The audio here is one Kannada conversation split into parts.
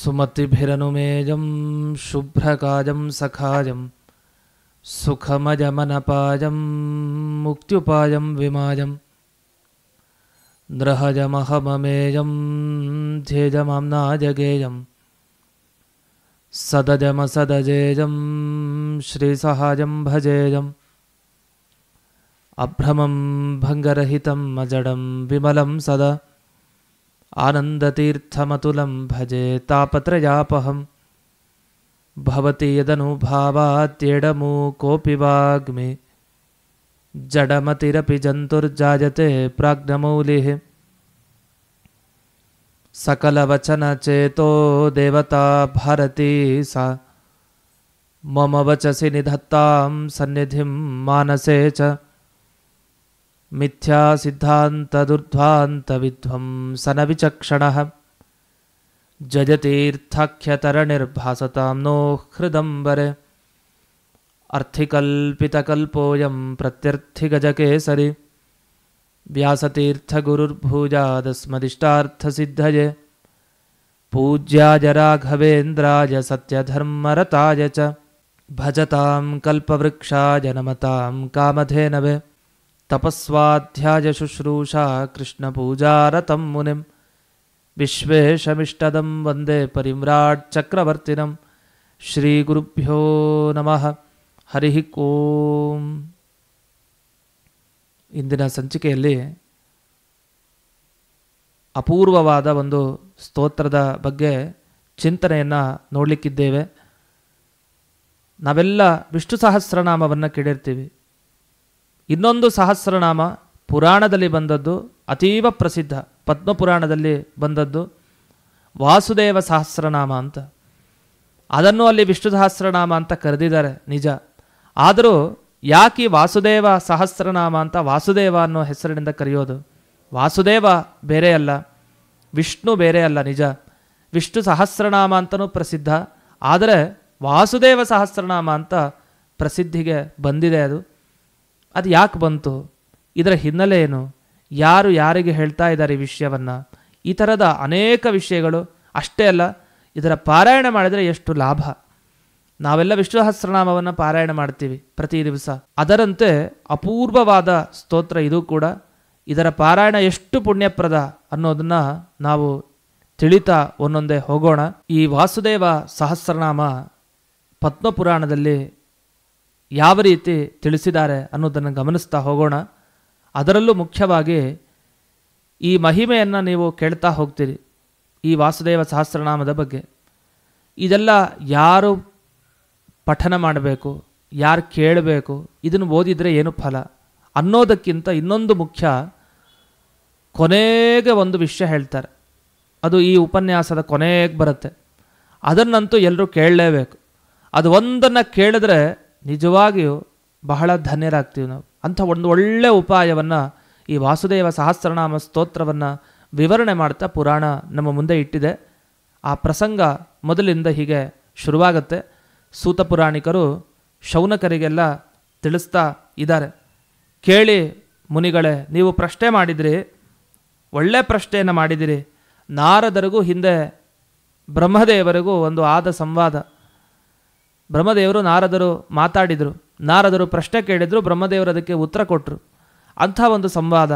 ಸುಮತಿಭಿರನುಮೇಜಂ ಶುಭ್ರಕಾಜಂ ಸಖಾಜಂ ಸುಖಮಜಮನಪಾಜಂ ಮುಕ್ತ್ಯುಪಾಯಂ ವಿಮಾಜಂ ನೃಹಜಮಹಮಮೇಜಂ ಧ್ಯೇಜಮಾಮ್ನಾಜಗೇಯಂ ಸದಜಮಸದಜೇಜಂ ಶ್ರೀಸಹಾಜಂ ಭಜೇಜಂ ಅಭ್ರಮಂ ಭಂಗರಹಿತಂ ಅಜಡಂ ವಿಮಲಂ ಸದಾ ಆನಂದತೀರ್ಥಮತುಲಂ ಭಜೆ ತಾಪತ್ರಯಾಪಹಂ ಭವತಿ ಯದನುಭಾವಾತ್ಯೇಡಮೂ ಕೋಪಿ ವಾಗ್ಮಿ ಜಡಮತಿರಪಿ ಜಂತುರ್ಜಾಯತೆ ಪ್ರಾಜ್ಞಮೌಲಿಃ ಸಕಲವಚನಚೇತೋ ದೇವತಾ ಭಾರತೀ ಸಾ ಮಮ ವಚಸಿ ನಿಧತ್ತಾಂ ಸನ್ನಿಧಿಂ ಮಾನಸೇ ಚ ಮಿಥ್ಯಾ ಸಿದ್ಧಾಂತದುರ್ಧ್ವಾಂತ ವಿಧ್ವಂಸನ ವಿಚಕ್ಷಣಃ ಜಯತೀರ್ಥಾಖ್ಯತರಣಿರ್ಭಾಸತಾಂ ನೋ ಹೃದಂಬರೆ ಅರ್ಥಿಕಲ್ಪಿತಕಲ್ಪೋಯಂ ಪ್ರತ್ಯರ್ಥಿಗಜಕೇಸರಿ ವ್ಯಾಸತೀರ್ಥಗುರುರ್ಭೂಜಾದಸ್ಮದಿಷ್ಟಾರ್ಥಸಿದ್ಧಯೇ ಪೂಜ್ಯಾಯ ರಾಘವೇಂದ್ರಾಯ ಸತ್ಯಧರ್ಮರತಾಯ ಚ ಭಜತಾಂ ಕಲ್ಪವೃಕ್ಷಾಯ ನಮತಾಂ ಕಾಮಧೇನವೇ ತಪಸ್ವಾಧ್ಯಾಯ ಶುಶ್ರೂಷಾ ಕೃಷ್ಣಪೂಜಾರತಂ ಮುನಿಂ ವಿಶ್ವೇಶಮಿಷ್ಟದಂ ವಂದೇ ಪರಿಮ್ರಾಟ್ ಚಕ್ರವರ್ತಿನಂ ಶ್ರೀಗುರುಭ್ಯೋ ನಮಃ ಹರಿ ಓಂ. ಇಂದಿನ ಸಂಚಿಕೆಯಲ್ಲಿ ಅಪೂರ್ವವಾದ ಒಂದು ಸ್ತೋತ್ರದ ಬಗ್ಗೆ ಚಿಂತನೆಯನ್ನು ನೋಡಲಿಕ್ಕಿದ್ದೇವೆ. ನಾವೆಲ್ಲ ವಿಷ್ಣು ಸಹಸ್ರನಾಮವನ್ನು ಕೇಳಿರ್ತೀವಿ. ಇನ್ನೊಂದು ಸಹಸ್ರನಾಮ ಪುರಾಣದಲ್ಲಿ ಬಂದದ್ದು, ಅತೀವ ಪ್ರಸಿದ್ಧ, ಪದ್ಮಪುರಾಣದಲ್ಲಿ ಬಂದದ್ದು ವಾಸುದೇವ ಸಹಸ್ರನಾಮ ಅಂತ. ಅದನ್ನು ಅಲ್ಲಿ ವಿಷ್ಣು ಸಹಸ್ರನಾಮ ಅಂತ ಕರೆದಿದ್ದಾರೆ ನಿಜ. ಆದರೂ ಯಾಕೆ ವಾಸುದೇವ ಸಹಸ್ರನಾಮ ಅಂತ ವಾಸುದೇವ ಅನ್ನೋ ಹೆಸರಿನಿಂದ ಕರೆಯೋದು? ವಾಸುದೇವ ಬೇರೆ ಅಲ್ಲ, ವಿಷ್ಣು ಬೇರೆ ಅಲ್ಲ ನಿಜ. ವಿಷ್ಣು ಸಹಸ್ರನಾಮ ಅಂತಲೂ ಪ್ರಸಿದ್ಧ, ಆದರೆ ವಾಸುದೇವ ಸಹಸ್ರನಾಮ ಅಂತ ಪ್ರಸಿದ್ಧಿಗೆ ಬಂದಿದೆ. ಅದು ಯಾಕೆ ಬಂತು? ಇದರ ಹಿನ್ನೆಲೆ ಏನು? ಯಾರು ಯಾರಿಗೆ ಹೇಳ್ತಾ ಇದ್ದಾರೆ ಈ ವಿಷಯವನ್ನು? ಈ ಥರದ ಅನೇಕ ವಿಷಯಗಳು. ಅಷ್ಟೇ ಅಲ್ಲ, ಇದರ ಪಾರಾಯಣ ಮಾಡಿದರೆ ಎಷ್ಟು ಲಾಭ. ನಾವೆಲ್ಲ ವಿಷ್ಣು ಸಹಸ್ರನಾಮವನ್ನು ಪಾರಾಯಣ ಮಾಡ್ತೀವಿ ಪ್ರತಿ ದಿವಸ. ಅದರಂತೆ ಅಪೂರ್ವವಾದ ಸ್ತೋತ್ರ ಇದು ಕೂಡ. ಇದರ ಪಾರಾಯಣ ಎಷ್ಟು ಪುಣ್ಯಪ್ರದ ಅನ್ನೋದನ್ನು ನಾವು ತಿಳಿತಾ ಒಂದೊಂದೇ ಹೋಗೋಣ. ಈ ವಾಸುದೇವ ಸಹಸ್ರನಾಮ ಪದ್ಮಪುರಾಣದಲ್ಲಿ ಯಾವ ರೀತಿ ತಿಳಿಸಿದ್ದಾರೆ ಅನ್ನೋದನ್ನು ಗಮನಿಸ್ತಾ ಹೋಗೋಣ. ಅದರಲ್ಲೂ ಮುಖ್ಯವಾಗಿ ಈ ಮಹಿಮೆಯನ್ನು ನೀವು ಕೇಳ್ತಾ ಹೋಗ್ತೀರಿ, ಈ ವಾಸುದೇವ ಸಹಸ್ರನಾಮದ ಬಗ್ಗೆ. ಇದೆಲ್ಲ ಯಾರು ಪಠನ ಮಾಡಬೇಕು, ಯಾರು ಕೇಳಬೇಕು, ಇದನ್ನು ಓದಿದರೆ ಏನು ಫಲ ಅನ್ನೋದಕ್ಕಿಂತ ಇನ್ನೊಂದು ಮುಖ್ಯ, ಕೊನೆಗೆ ಒಂದು ವಿಷಯ ಹೇಳ್ತಾರೆ. ಅದು ಈ ಉಪನ್ಯಾಸದ ಕೊನೆಗೆ ಬರುತ್ತೆ. ಅದನ್ನಂತೂ ಎಲ್ಲರೂ ಕೇಳಲೇಬೇಕು. ಅದು ಒಂದನ್ನು ಕೇಳಿದ್ರೆ ನಿಜವಾಗಿಯೂ ಬಹಳ ಧನ್ಯರಾಗ್ತೀವಿ ನಾವು. ಅಂಥ ಒಂದು ಒಳ್ಳೆಯ ಉಪಾಯವನ್ನು ಈ ವಾಸುದೇವ ಸಹಸ್ರನಾಮ ಸ್ತೋತ್ರವನ್ನು ವಿವರಣೆ ಮಾಡ್ತಾ ಪುರಾಣ ನಮ್ಮ ಮುಂದೆ ಇಟ್ಟಿದೆ. ಆ ಪ್ರಸಂಗ ಮೊದಲಿಂದ ಹೀಗೆ ಶುರುವಾಗತ್ತೆ. ಸೂತ ಪುರಾಣಿಕರು ಶೌನಕರಿಗೆಲ್ಲ ತಿಳಿಸ್ತಾ ಇದ್ದಾರೆ. ಕೇಳಿ ಮುನಿಗಳೇ, ನೀವು ಪ್ರಶ್ನೆ ಮಾಡಿದಿರಿ, ಒಳ್ಳೆ ಪ್ರಶ್ನೆಯನ್ನು ಮಾಡಿದಿರಿ. ನಾರದರಿಗೂ ಹಿಂದೆ ಬ್ರಹ್ಮದೇವರಿಗೂ ಒಂದು ಆದ ಸಂವಾದ. ಬ್ರಹ್ಮದೇವರು ನಾರದರು ಮಾತಾಡಿದರು, ನಾರದರು ಪ್ರಶ್ನೆ ಕೇಳಿದರು, ಬ್ರಹ್ಮದೇವರು ಅದಕ್ಕೆ ಉತ್ತರ ಕೊಟ್ಟರು. ಅಂಥ ಒಂದು ಸಂವಾದ.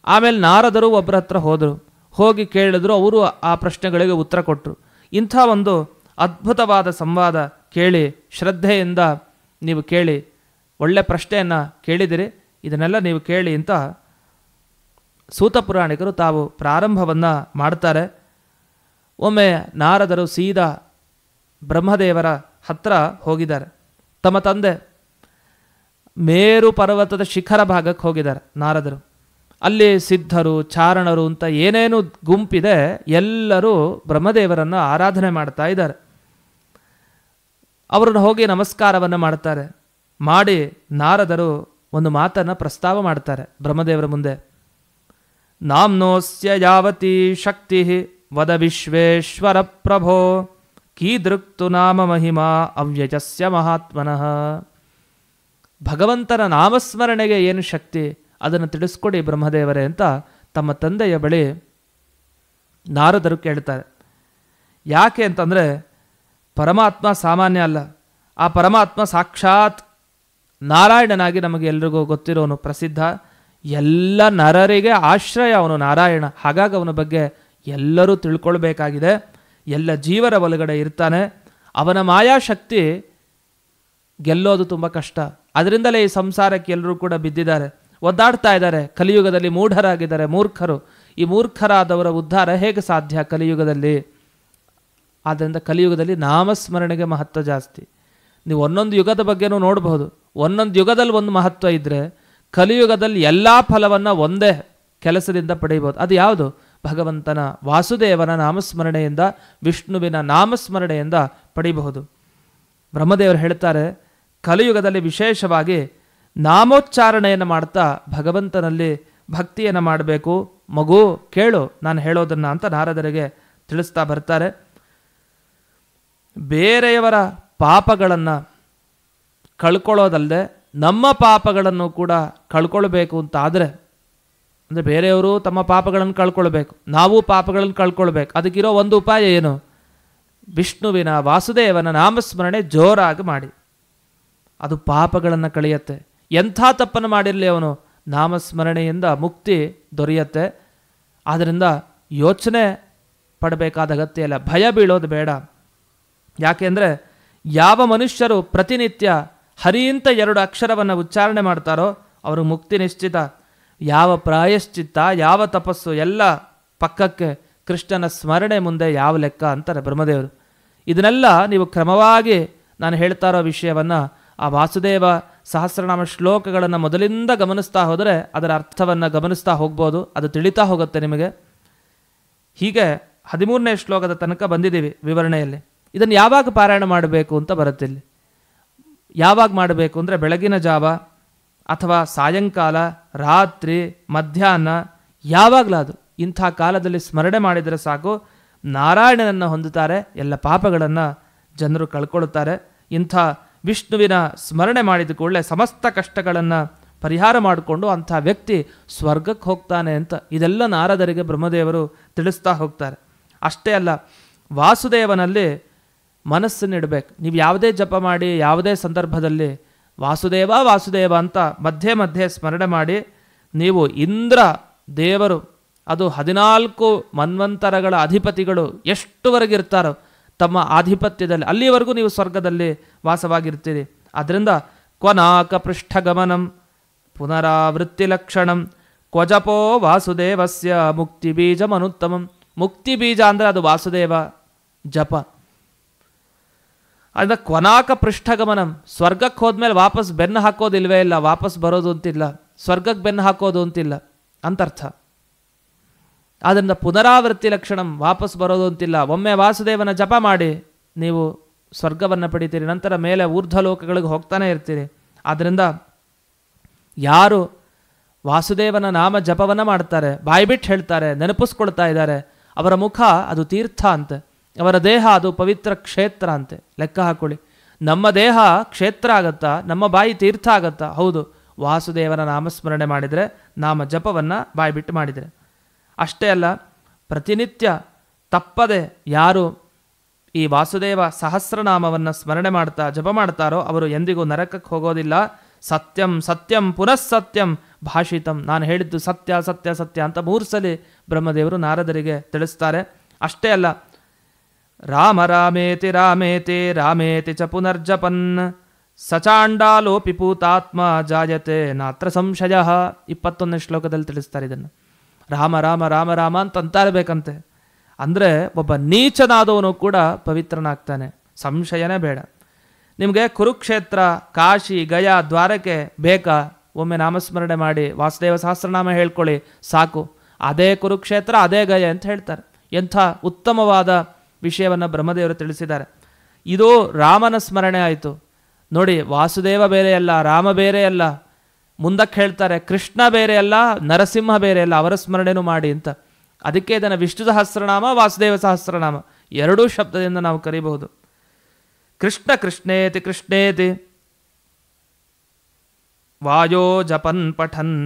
ಆಮೇಲೆ ನಾರದರು ಒಬ್ಬರ ಹತ್ರ ಹೋದರು, ಹೋಗಿ ಕೇಳಿದ್ರು, ಅವರು ಆ ಪ್ರಶ್ನೆಗಳಿಗೆ ಉತ್ತರ ಕೊಟ್ಟರು. ಇಂಥ ಒಂದು ಅದ್ಭುತವಾದ ಸಂವಾದ ಕೇಳಿ, ಶ್ರದ್ಧೆಯಿಂದ ನೀವು ಕೇಳಿ, ಒಳ್ಳೆ ಪ್ರಶ್ನೆಯನ್ನು ಕೇಳಿದಿರಿ, ಇದನ್ನೆಲ್ಲ ನೀವು ಕೇಳಿ ಅಂತ ಸೂತ ಪುರಾಣಿಕರು ತಾವು ಪ್ರಾರಂಭವನ್ನು ಮಾಡ್ತಾರೆ. ಒಮ್ಮೆ ನಾರದರು ಸೀದಾ ಬ್ರಹ್ಮದೇವರ ಹತ್ರ ಹೋಗಿದ್ದಾರೆ. ತಮ್ಮ ತಂದೆ ಮೇರು ಪರ್ವತದ ಶಿಖರ ಭಾಗಕ್ಕೆ ಹೋಗಿದ್ದಾರೆ ನಾರದರು. ಅಲ್ಲಿ ಸಿದ್ಧರು, ಚಾರಣರು ಅಂತ ಏನೇನು ಗುಂಪಿದೆ, ಎಲ್ಲರೂ ಬ್ರಹ್ಮದೇವರನ್ನು ಆರಾಧನೆ ಮಾಡ್ತಾ ಇದ್ದಾರೆ. ಅವರನ್ನು ಹೋಗಿ ನಮಸ್ಕಾರವನ್ನು ಮಾಡ್ತಾರೆ. ಮಾಡಿ ನಾರದರು ಒಂದು ಮಾತನ್ನು ಪ್ರಸ್ತಾವ ಮಾಡ್ತಾರೆ ಬ್ರಹ್ಮದೇವರ ಮುಂದೆ. ನಾಮ್ನೋಸ್ಯ ಯಾವತಿ ಶಕ್ತಿ ವದ ವಿಶ್ವೇಶ್ವರ ಪ್ರಭೋ ಕೀದೃಕ್ತು ನಾಮ ಮಹಿಮಾ ಅವ್ಯಜಸ್ಯ ಮಹಾತ್ಮನಃ. ಭಗವಂತನ ನಾಮಸ್ಮರಣೆಗೆ ಏನು ಶಕ್ತಿ, ಅದನ್ನು ತಿಳಿಸ್ಕೊಡಿ ಬ್ರಹ್ಮದೇವರೇ ಅಂತ ತಮ್ಮ ತಂದೆಯ ಬಳಿ ನಾರದರು ಕೇಳ್ತಾರೆ. ಯಾಕೆ ಅಂತಂದರೆ ಪರಮಾತ್ಮ ಸಾಮಾನ್ಯ ಅಲ್ಲ. ಆ ಪರಮಾತ್ಮ ಸಾಕ್ಷಾತ್ ನಾರಾಯಣನಾಗಿ ನಮಗೆ ಎಲ್ರಿಗೂ ಗೊತ್ತಿರೋನು, ಪ್ರಸಿದ್ಧ. ಎಲ್ಲ ನರರಿಗೆ ಆಶ್ರಯ ಅವನು ನಾರಾಯಣ. ಹಾಗಾಗಿ ಅವನ ಬಗ್ಗೆ ಎಲ್ಲರೂ ತಿಳ್ಕೊಳ್ಬೇಕಾಗಿದೆ. ಎಲ್ಲ ಜೀವರ ಒಳಗಡೆ ಇರ್ತಾನೆ. ಅವನ ಮಾಯಾಶಕ್ತಿ ಗೆಲ್ಲೋದು ತುಂಬ ಕಷ್ಟ. ಅದರಿಂದಲೇ ಈ ಸಂಸಾರಕ್ಕೆ ಎಲ್ಲರೂ ಕೂಡ ಬಿದ್ದಿದ್ದಾರೆ, ಒದ್ದಾಡ್ತಾ ಇದ್ದಾರೆ. ಕಲಿಯುಗದಲ್ಲಿ ಮೂಢರಾಗಿದ್ದಾರೆ, ಮೂರ್ಖರು. ಈ ಮೂರ್ಖರಾದವರ ಉದ್ಧಾರ ಹೇಗೆ ಸಾಧ್ಯ ಕಲಿಯುಗದಲ್ಲಿ? ಆದ್ದರಿಂದ ಕಲಿಯುಗದಲ್ಲಿ ನಾಮಸ್ಮರಣೆಗೆ ಮಹತ್ವ ಜಾಸ್ತಿ. ನೀವು ಒಂದೊಂದು ಯುಗದ ಬಗ್ಗೆನೂ ನೋಡಬಹುದು. ಒಂದೊಂದು ಯುಗದಲ್ಲಿ ಒಂದು ಮಹತ್ವ ಇದ್ದರೆ ಕಲಿಯುಗದಲ್ಲಿ ಎಲ್ಲ ಫಲವನ್ನು ಒಂದೇ ಕೆಲಸದಿಂದ ಪಡೆಯಬಹುದು. ಅದು ಯಾವುದು? ಭಗವಂತನ ವಾಸುದೇವನ ನಾಮಸ್ಮರಣೆಯಿಂದ, ವಿಷ್ಣುವಿನ ನಾಮಸ್ಮರಣೆಯಿಂದ ಪಡೆಯಬಹುದು. ಬ್ರಹ್ಮದೇವರು ಹೇಳ್ತಾರೆ, ಕಲಿಯುಗದಲ್ಲಿ ವಿಶೇಷವಾಗಿ ನಾಮೋಚ್ಚಾರಣೆಯನ್ನು ಮಾಡ್ತಾ ಭಗವಂತನಲ್ಲಿ ಭಕ್ತಿಯನ್ನು ಮಾಡಬೇಕು. ಮಗು ಕೇಳು ನಾನು ಹೇಳೋದನ್ನು ಅಂತ ನಾರದರಿಗೆ ತಿಳಿಸ್ತಾ ಬರ್ತಾರೆ. ಬೇರೆಯವರ ಪಾಪಗಳನ್ನು ಕಳ್ಕೊಳ್ಳೋದಲ್ಲದೆ ನಮ್ಮ ಪಾಪಗಳನ್ನು ಕೂಡ ಕಳ್ಕೊಳ್ಬೇಕು ಅಂತ ಆದರೆ, ಅಂದರೆ ಬೇರೆಯವರು ತಮ್ಮ ಪಾಪಗಳನ್ನು ಕಳ್ಕೊಳ್ಬೇಕು, ನಾವು ಪಾಪಗಳನ್ನು ಕಳ್ಕೊಳ್ಬೇಕು. ಅದಕ್ಕಿರೋ ಒಂದು ಉಪಾಯ ಏನು? ವಿಷ್ಣುವಿನ ವಾಸುದೇವನ ನಾಮಸ್ಮರಣೆ ಜೋರಾಗಿ ಮಾಡಿ. ಅದು ಪಾಪಗಳನ್ನು ಕಳೆಯುತ್ತೆ. ಎಂಥ ತಪ್ಪನ್ನು ಮಾಡಿರಲಿ ಅವನು, ನಾಮಸ್ಮರಣೆಯಿಂದ ಮುಕ್ತಿ ದೊರೆಯುತ್ತೆ. ಆದ್ದರಿಂದ ಯೋಚನೆ ಪಡಬೇಕಾದ ಅಗತ್ಯ ಇಲ್ಲ, ಭಯ ಬೀಳೋದು ಬೇಡ. ಯಾಕೆಂದರೆ ಯಾವ ಮನುಷ್ಯರು ಪ್ರತಿನಿತ್ಯ ಹರಿಯಿಂದ 2 ಅಕ್ಷರವನ್ನು ಉಚ್ಚಾರಣೆ ಮಾಡ್ತಾರೋ ಅವರು ಮುಕ್ತಿ ನಿಶ್ಚಿತ. ಯಾವ ಪ್ರಾಯಶ್ಚಿತ್ತ, ಯಾವ ತಪಸ್ಸು ಎಲ್ಲ ಪಕ್ಕಕ್ಕೆ, ಕೃಷ್ಣನ ಸ್ಮರಣೆ ಮುಂದೆ ಯಾವ ಲೆಕ್ಕ ಅಂತಾರೆ ಬ್ರಹ್ಮದೇವರು. ಇದನ್ನೆಲ್ಲ ನೀವು ಕ್ರಮವಾಗಿ ನಾನು ಹೇಳ್ತಾ ಇರೋ ವಿಷಯವನ್ನು ಆ ವಾಸುದೇವ ಸಹಸ್ರನಾಮ ಶ್ಲೋಕಗಳನ್ನು ಮೊದಲಿಂದ ಗಮನಿಸ್ತಾ ಹೋದರೆ ಅದರ ಅರ್ಥವನ್ನು ಗಮನಿಸ್ತಾ ಹೋಗ್ಬೋದು, ಅದು ತಿಳಿತಾ ಹೋಗುತ್ತೆ ನಿಮಗೆ. ಹೀಗೆ 13ನೇ ಶ್ಲೋಕದ ತನಕ ಬಂದಿದ್ದೀವಿ ವಿವರಣೆಯಲ್ಲಿ. ಇದನ್ನು ಯಾವಾಗ ಪಾರಾಯಣ ಮಾಡಬೇಕು ಅಂತ ಬರುತ್ತಿಲ್ಲಿ. ಯಾವಾಗ ಮಾಡಬೇಕು ಅಂದರೆ ಬೆಳಗಿನ ಜಾವ ಅಥವಾ ಸಾಯಂಕಾಲ, ರಾತ್ರಿ, ಮಧ್ಯಾಹ್ನ, ಯಾವಾಗಲಾದರೂ ಇಂಥ ಕಾಲದಲ್ಲಿ ಸ್ಮರಣೆ ಮಾಡಿದರೆ ಸಾಕು, ನಾರಾಯಣನನ್ನು ಹೊಂದುತ್ತಾರೆ. ಎಲ್ಲ ಪಾಪಗಳನ್ನು ಜನರು ಕಳ್ಕೊಳ್ಳುತ್ತಾರೆ. ಇಂಥ ವಿಷ್ಣುವಿನ ಸ್ಮರಣೆ ಮಾಡಿದ ಕೂಡಲೇ ಸಮಸ್ತ ಕಷ್ಟಗಳನ್ನು ಪರಿಹಾರ ಮಾಡಿಕೊಂಡು ಅಂಥ ವ್ಯಕ್ತಿ ಸ್ವರ್ಗಕ್ಕೆ ಹೋಗ್ತಾನೆ ಅಂತ ಇದೆಲ್ಲ ನಾರದರಿಗೆ ಬ್ರಹ್ಮದೇವರು ತಿಳಿಸ್ತಾ ಹೋಗ್ತಾರೆ. ಅಷ್ಟೇ ಅಲ್ಲ, ವಾಸುದೇವನಲ್ಲಿ ಮನಸ್ಸನ್ನಿಡಬೇಕು. ನೀವು ಯಾವುದೇ ಜಪ ಮಾಡಿ, ಯಾವುದೇ ಸಂದರ್ಭದಲ್ಲಿ ವಾಸುದೇವ ವಾಸುದೇವ ಅಂತ ಮಧ್ಯೆ ಮಧ್ಯೆ ಸ್ಮರಣೆ ಮಾಡಿ. ನೀವು ಇಂದ್ರ ದೇವರು, ಅದು 14 ಮನ್ವಂತರಗಳ ಅಧಿಪತಿಗಳು ಎಷ್ಟುವರೆಗಿರ್ತಾರೋ ತಮ್ಮ ಆಧಿಪತ್ಯದಲ್ಲಿ, ಅಲ್ಲಿವರೆಗೂ ನೀವು ಸ್ವರ್ಗದಲ್ಲಿ ವಾಸವಾಗಿರ್ತೀರಿ. ಆದ್ದರಿಂದ ಕ್ವನಾಕ ಪೃಷ್ಠಗಮನಂ ಪುನರಾವೃತ್ತಿ ಲಕ್ಷಣಂ ಕ್ವಜಪೋ ವಾಸುದೇವಸ್ಯ ಮುಕ್ತಿ ಬೀಜಮನುತ್ತಮಂ. ಮುಕ್ತಿ ಬೀಜ ಅಂದರೆ ಅದು ವಾಸುದೇವ ಜಪ. ಅದರಿಂದ ಕ್ವನಾಕ ಪೃಷ್ಠಗಮನಂ, ಸ್ವರ್ಗಕ್ಕೆ ಹೋದ್ಮೇಲೆ ವಾಪಸ್ ಬೆನ್ನು ಹಾಕೋದಿಲ್ವೇ ಇಲ್ಲ, ವಾಪಸ್ ಬರೋದು ಅಂತಿಲ್ಲ, ಸ್ವರ್ಗಕ್ಕೆ ಬೆನ್ನು ಹಾಕೋದು ಅಂತಿಲ್ಲ ಅಂತರ್ಥ. ಆದ್ದರಿಂದ ಪುನರಾವೃತ್ತಿ ಲಕ್ಷಣಂ, ವಾಪಸ್ ಬರೋದು ಅಂತಿಲ್ಲ. ಒಮ್ಮೆ ವಾಸುದೇವನ ಜಪ ಮಾಡಿ ನೀವು ಸ್ವರ್ಗವನ್ನು ಪಡಿತೀರಿ, ನಂತರ ಮೇಲೆ ಊರ್ಧ್ವಲೋಕಗಳಿಗೆ ಹೋಗ್ತಾನೆ ಇರ್ತೀರಿ. ಆದ್ದರಿಂದ ಯಾರು ವಾಸುದೇವನ ನಾಮ ಜಪವನ್ನು ಮಾಡ್ತಾರೆ, ಬಾಯ್ಬಿಟ್ಟು ಹೇಳ್ತಾರೆ, ನೆನಪಿಸ್ಕೊಳ್ತಾ ಇದ್ದಾರೆ, ಅವರ ಮುಖ ಅದು ತೀರ್ಥ ಅಂತೆ, ಅವರ ದೇಹ ಅದು ಪವಿತ್ರ ಕ್ಷೇತ್ರ ಅಂತೆ. ಲೆಕ್ಕ ಹಾಕೊಳ್ಳಿ, ನಮ್ಮ ದೇಹ ಕ್ಷೇತ್ರ ಆಗತ್ತಾ, ನಮ್ಮ ಬಾಯಿ ತೀರ್ಥ ಆಗತ್ತಾ? ಹೌದು, ವಾಸುದೇವನ ನಾಮಸ್ಮರಣೆ ಮಾಡಿದರೆ, ನಾಮ ಜಪವನ್ನು ಬಾಯ್ಬಿಟ್ಟು ಮಾಡಿದರೆ. ಅಷ್ಟೇ ಅಲ್ಲ, ಪ್ರತಿನಿತ್ಯ ತಪ್ಪದೆ ಯಾರು ಈ ವಾಸುದೇವ ಸಹಸ್ರನಾಮವನ್ನು ಸ್ಮರಣೆ ಮಾಡ್ತಾ ಜಪ ಮಾಡ್ತಾರೋ ಅವರು ಎಂದಿಗೂ ನರಕಕ್ಕೆ ಹೋಗೋದಿಲ್ಲ. ಸತ್ಯಂ ಸತ್ಯಂ ಪುನಃ ಸತ್ಯಂ ಭಾಷಿತಂ, ನಾನು ಹೇಳಿದ್ದು ಸತ್ಯ ಸತ್ಯ ಸತ್ಯ ಅಂತ 3 ಸಲ ಬ್ರಹ್ಮದೇವರು ನಾರದರಿಗೆ ತಿಳಿಸ್ತಾರೆ. ಅಷ್ಟೇ ಅಲ್ಲ, ರಾಮ ರಾಮೇತಿ ರಾಮೇತಿ ರಾಮೇತಿ ಚ ಪುನರ್ಜಪನ್ ಸಚಾಂಡಾಲೋಪಿ ಪೂತಾತ್ಮ ಜಾಯತೆ ನಾತ್ರ ಸಂಶಯ. 21ನೇ ಶ್ಲೋಕದಲ್ಲಿ ತಿಳಿಸ್ತಾರೆ ಇದನ್ನು. ರಾಮ ರಾಮ ರಾಮ ರಾಮ ಅಂತ ಇರಬೇಕಂತೆ. ಅಂದರೆ ಒಬ್ಬ ನೀಚನಾದವನು ಕೂಡ ಪವಿತ್ರನಾಗ್ತಾನೆ, ಸಂಶಯನೇ ಬೇಡ. ನಿಮಗೆ ಕುರುಕ್ಷೇತ್ರ, ಕಾಶಿ, ಗಯಾ, ದ್ವಾರಕೆ ಬೇಕಾ? ಒಮ್ಮೆ ನಾಮಸ್ಮರಣೆ ಮಾಡಿ ವಾಸುದೇವ ಸಹಸ್ರನಾಮ ಹೇಳ್ಕೊಳ್ಳಿ ಸಾಕು, ಅದೇ ಕುರುಕ್ಷೇತ್ರ, ಅದೇ ಗಯ ಅಂತ ಹೇಳ್ತಾರೆ. ಎಂಥ ಉತ್ತಮವಾದ ವಿಷಯವನ್ನು ಬ್ರಹ್ಮದೇವರು ತಿಳಿಸಿದ್ದಾರೆ. ಇದು ರಾಮನ ಸ್ಮರಣೆ ಆಯಿತು ನೋಡಿ. ವಾಸುದೇವ ಬೇರೆ ಅಲ್ಲ, ರಾಮ ಬೇರೆ ಅಲ್ಲ. ಮುಂದಕ್ಕೆ ಹೇಳ್ತಾರೆ ಕೃಷ್ಣ ಬೇರೆ ಅಲ್ಲ, ನರಸಿಂಹ ಬೇರೆ ಅಲ್ಲ, ಅವರ ಸ್ಮರಣೆನೂ ಮಾಡಿ ಅಂತ. ಅದಕ್ಕೆ ಇದನ್ನು ವಿಷ್ಣು ಸಹಸ್ರನಾಮ, ವಾಸುದೇವ ಸಹಸ್ರನಾಮ ಎರಡೂ ಶಬ್ದದಿಂದ ನಾವು ಕರೀಬಹುದು. ಕೃಷ್ಣ ಕೃಷ್ಣೇತಿ ಕೃಷ್ಣೇತಿ ವಾಯೋ ಜಪನ್ ಪಠನ್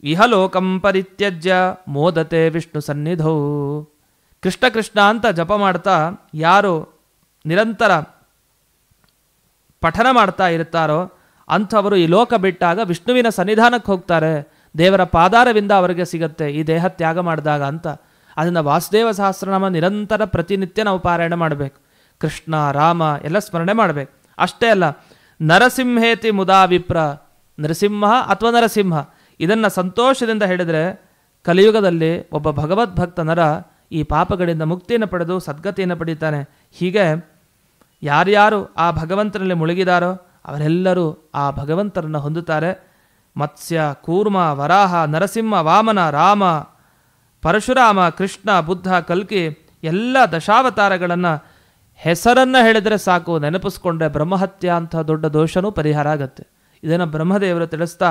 ಇಹಲೋಕಂ ಪರಿತ್ಯಜ್ಯ ಮೋದತೆ ವಿಷ್ಣು ಸನ್ನಿಧೌ. ಕೃಷ್ಣ ಕೃಷ್ಣ ಅಂತ ಜಪ ಮಾಡ್ತಾ ಯಾರು ನಿರಂತರ ಪಠನ ಮಾಡ್ತಾ ಇರ್ತಾರೋ ಅಂಥವರು ಈ ಲೋಕ ಬಿಟ್ಟಾಗ ವಿಷ್ಣುವಿನ ಸನ್ನಿಧಾನಕ್ಕೆ ಹೋಗ್ತಾರೆ, ದೇವರ ಪಾದಾರವಿಂದ ಅವರಿಗೆ ಸಿಗತ್ತೆ ಈ ದೇಹ ತ್ಯಾಗ ಮಾಡಿದಾಗ ಅಂತ. ಅದನ್ನು ವಾಸುದೇವ ಸಹಸ್ರನಾಮ ನಿರಂತರ ಪ್ರತಿನಿತ್ಯ ನಾವು ಪಾರಾಯಣ ಮಾಡಬೇಕು. ಕೃಷ್ಣ ರಾಮ ಎಲ್ಲ ಸ್ಮರಣೆ ಮಾಡಬೇಕು. ಅಷ್ಟೇ ಅಲ್ಲ, ನರಸಿಂಹೇತಿ ಮುದಾ ವಿಪ್ರ, ನರಸಿಂಹ ಅಥವಾ ನರಸಿಂಹ ಇದನ್ನು ಸಂತೋಷದಿಂದ ಹೇಳಿದರೆ ಕಲಿಯುಗದಲ್ಲಿ ಒಬ್ಬ ಭಗವದ್ಭಕ್ತ ನರ ಈ ಪಾಪಗಳಿಂದ ಮುಕ್ತಿಯನ್ನು ಪಡೆದು ಸದ್ಗತಿಯನ್ನು ಪಡೀತಾನೆ. ಹೀಗೆ ಯಾರ್ಯಾರು ಆ ಭಗವಂತನಲ್ಲಿ ಮುಳುಗಿದಾರೋ ಅವರೆಲ್ಲರೂ ಆ ಭಗವಂತರನ್ನು ಹೊಂದುತ್ತಾರೆ. ಮತ್ಸ್ಯ, ಕೂರ್ಮ, ವರಾಹ, ನರಸಿಂಹ, ವಾಮನ, ರಾಮ, ಪರಶುರಾಮ, ಕೃಷ್ಣ, ಬುದ್ಧ, ಕಲ್ಕಿ ಎಲ್ಲ ದಶಾವತಾರಗಳನ್ನು ಹೆಸರನ್ನು ಹೇಳಿದರೆ ಸಾಕು, ನೆನಪಿಸ್ಕೊಂಡ್ರೆ ಬ್ರಹ್ಮಹತ್ಯ ಅಂಥ ದೊಡ್ಡ ದೋಷನೂ ಪರಿಹಾರ ಆಗುತ್ತೆ. ಇದನ್ನು ಬ್ರಹ್ಮದೇವರು ತಿಳಿಸ್ತಾ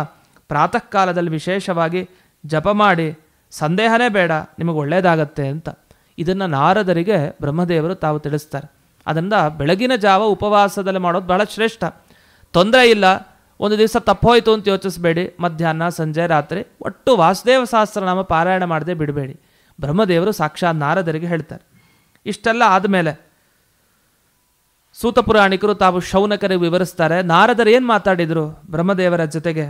ಪ್ರಾತಃ ಕಾಲದಲ್ಲಿ ವಿಶೇಷವಾಗಿ ಜಪ ಮಾಡಿ ಸಂದೇಹನೇ ಬೇಡ ನಿಮಗೆ ಒಳ್ಳೆಯದಾಗತ್ತೆ ಅಂತ ಇದನ್ನು ನಾರದರಿಗೆ ಬ್ರಹ್ಮದೇವರು ತಾವು ತಿಳಿಸ್ತಾರೆ. ಅದರಿಂದ ಬೆಳಗಿನ ಜಾವ ಉಪವಾಸದಲ್ಲಿ ಮಾಡೋದು ಬಹಳ ಶ್ರೇಷ್ಠ. ತೊಂದರೆ ಇಲ್ಲ, ಒಂದು ದಿವಸ ತಪ್ಪೋಯ್ತು ಅಂತ ಯೋಚಿಸಬೇಡಿ. ಮಧ್ಯಾಹ್ನ, ಸಂಜೆ, ರಾತ್ರಿ ಒಟ್ಟು ವಾಸುದೇವ ಸಹಸ್ರನಾಮ ಪಾರಾಯಣ ಮಾಡದೆ ಬಿಡಬೇಡಿ. ಬ್ರಹ್ಮದೇವರು ಸಾಕ್ಷಾತ್ ನಾರದರಿಗೆ ಹೇಳ್ತಾರೆ. ಇಷ್ಟೆಲ್ಲ ಆದಮೇಲೆ ಸೂತ ಪುರಾಣಿಕರು ತಾವು ಶೌನಕರಿಗೆ ವಿವರಿಸ್ತಾರೆ, ನಾರದರು ಏನು ಮಾತಾಡಿದರು ಬ್ರಹ್ಮದೇವರ ಜೊತೆಗೆ.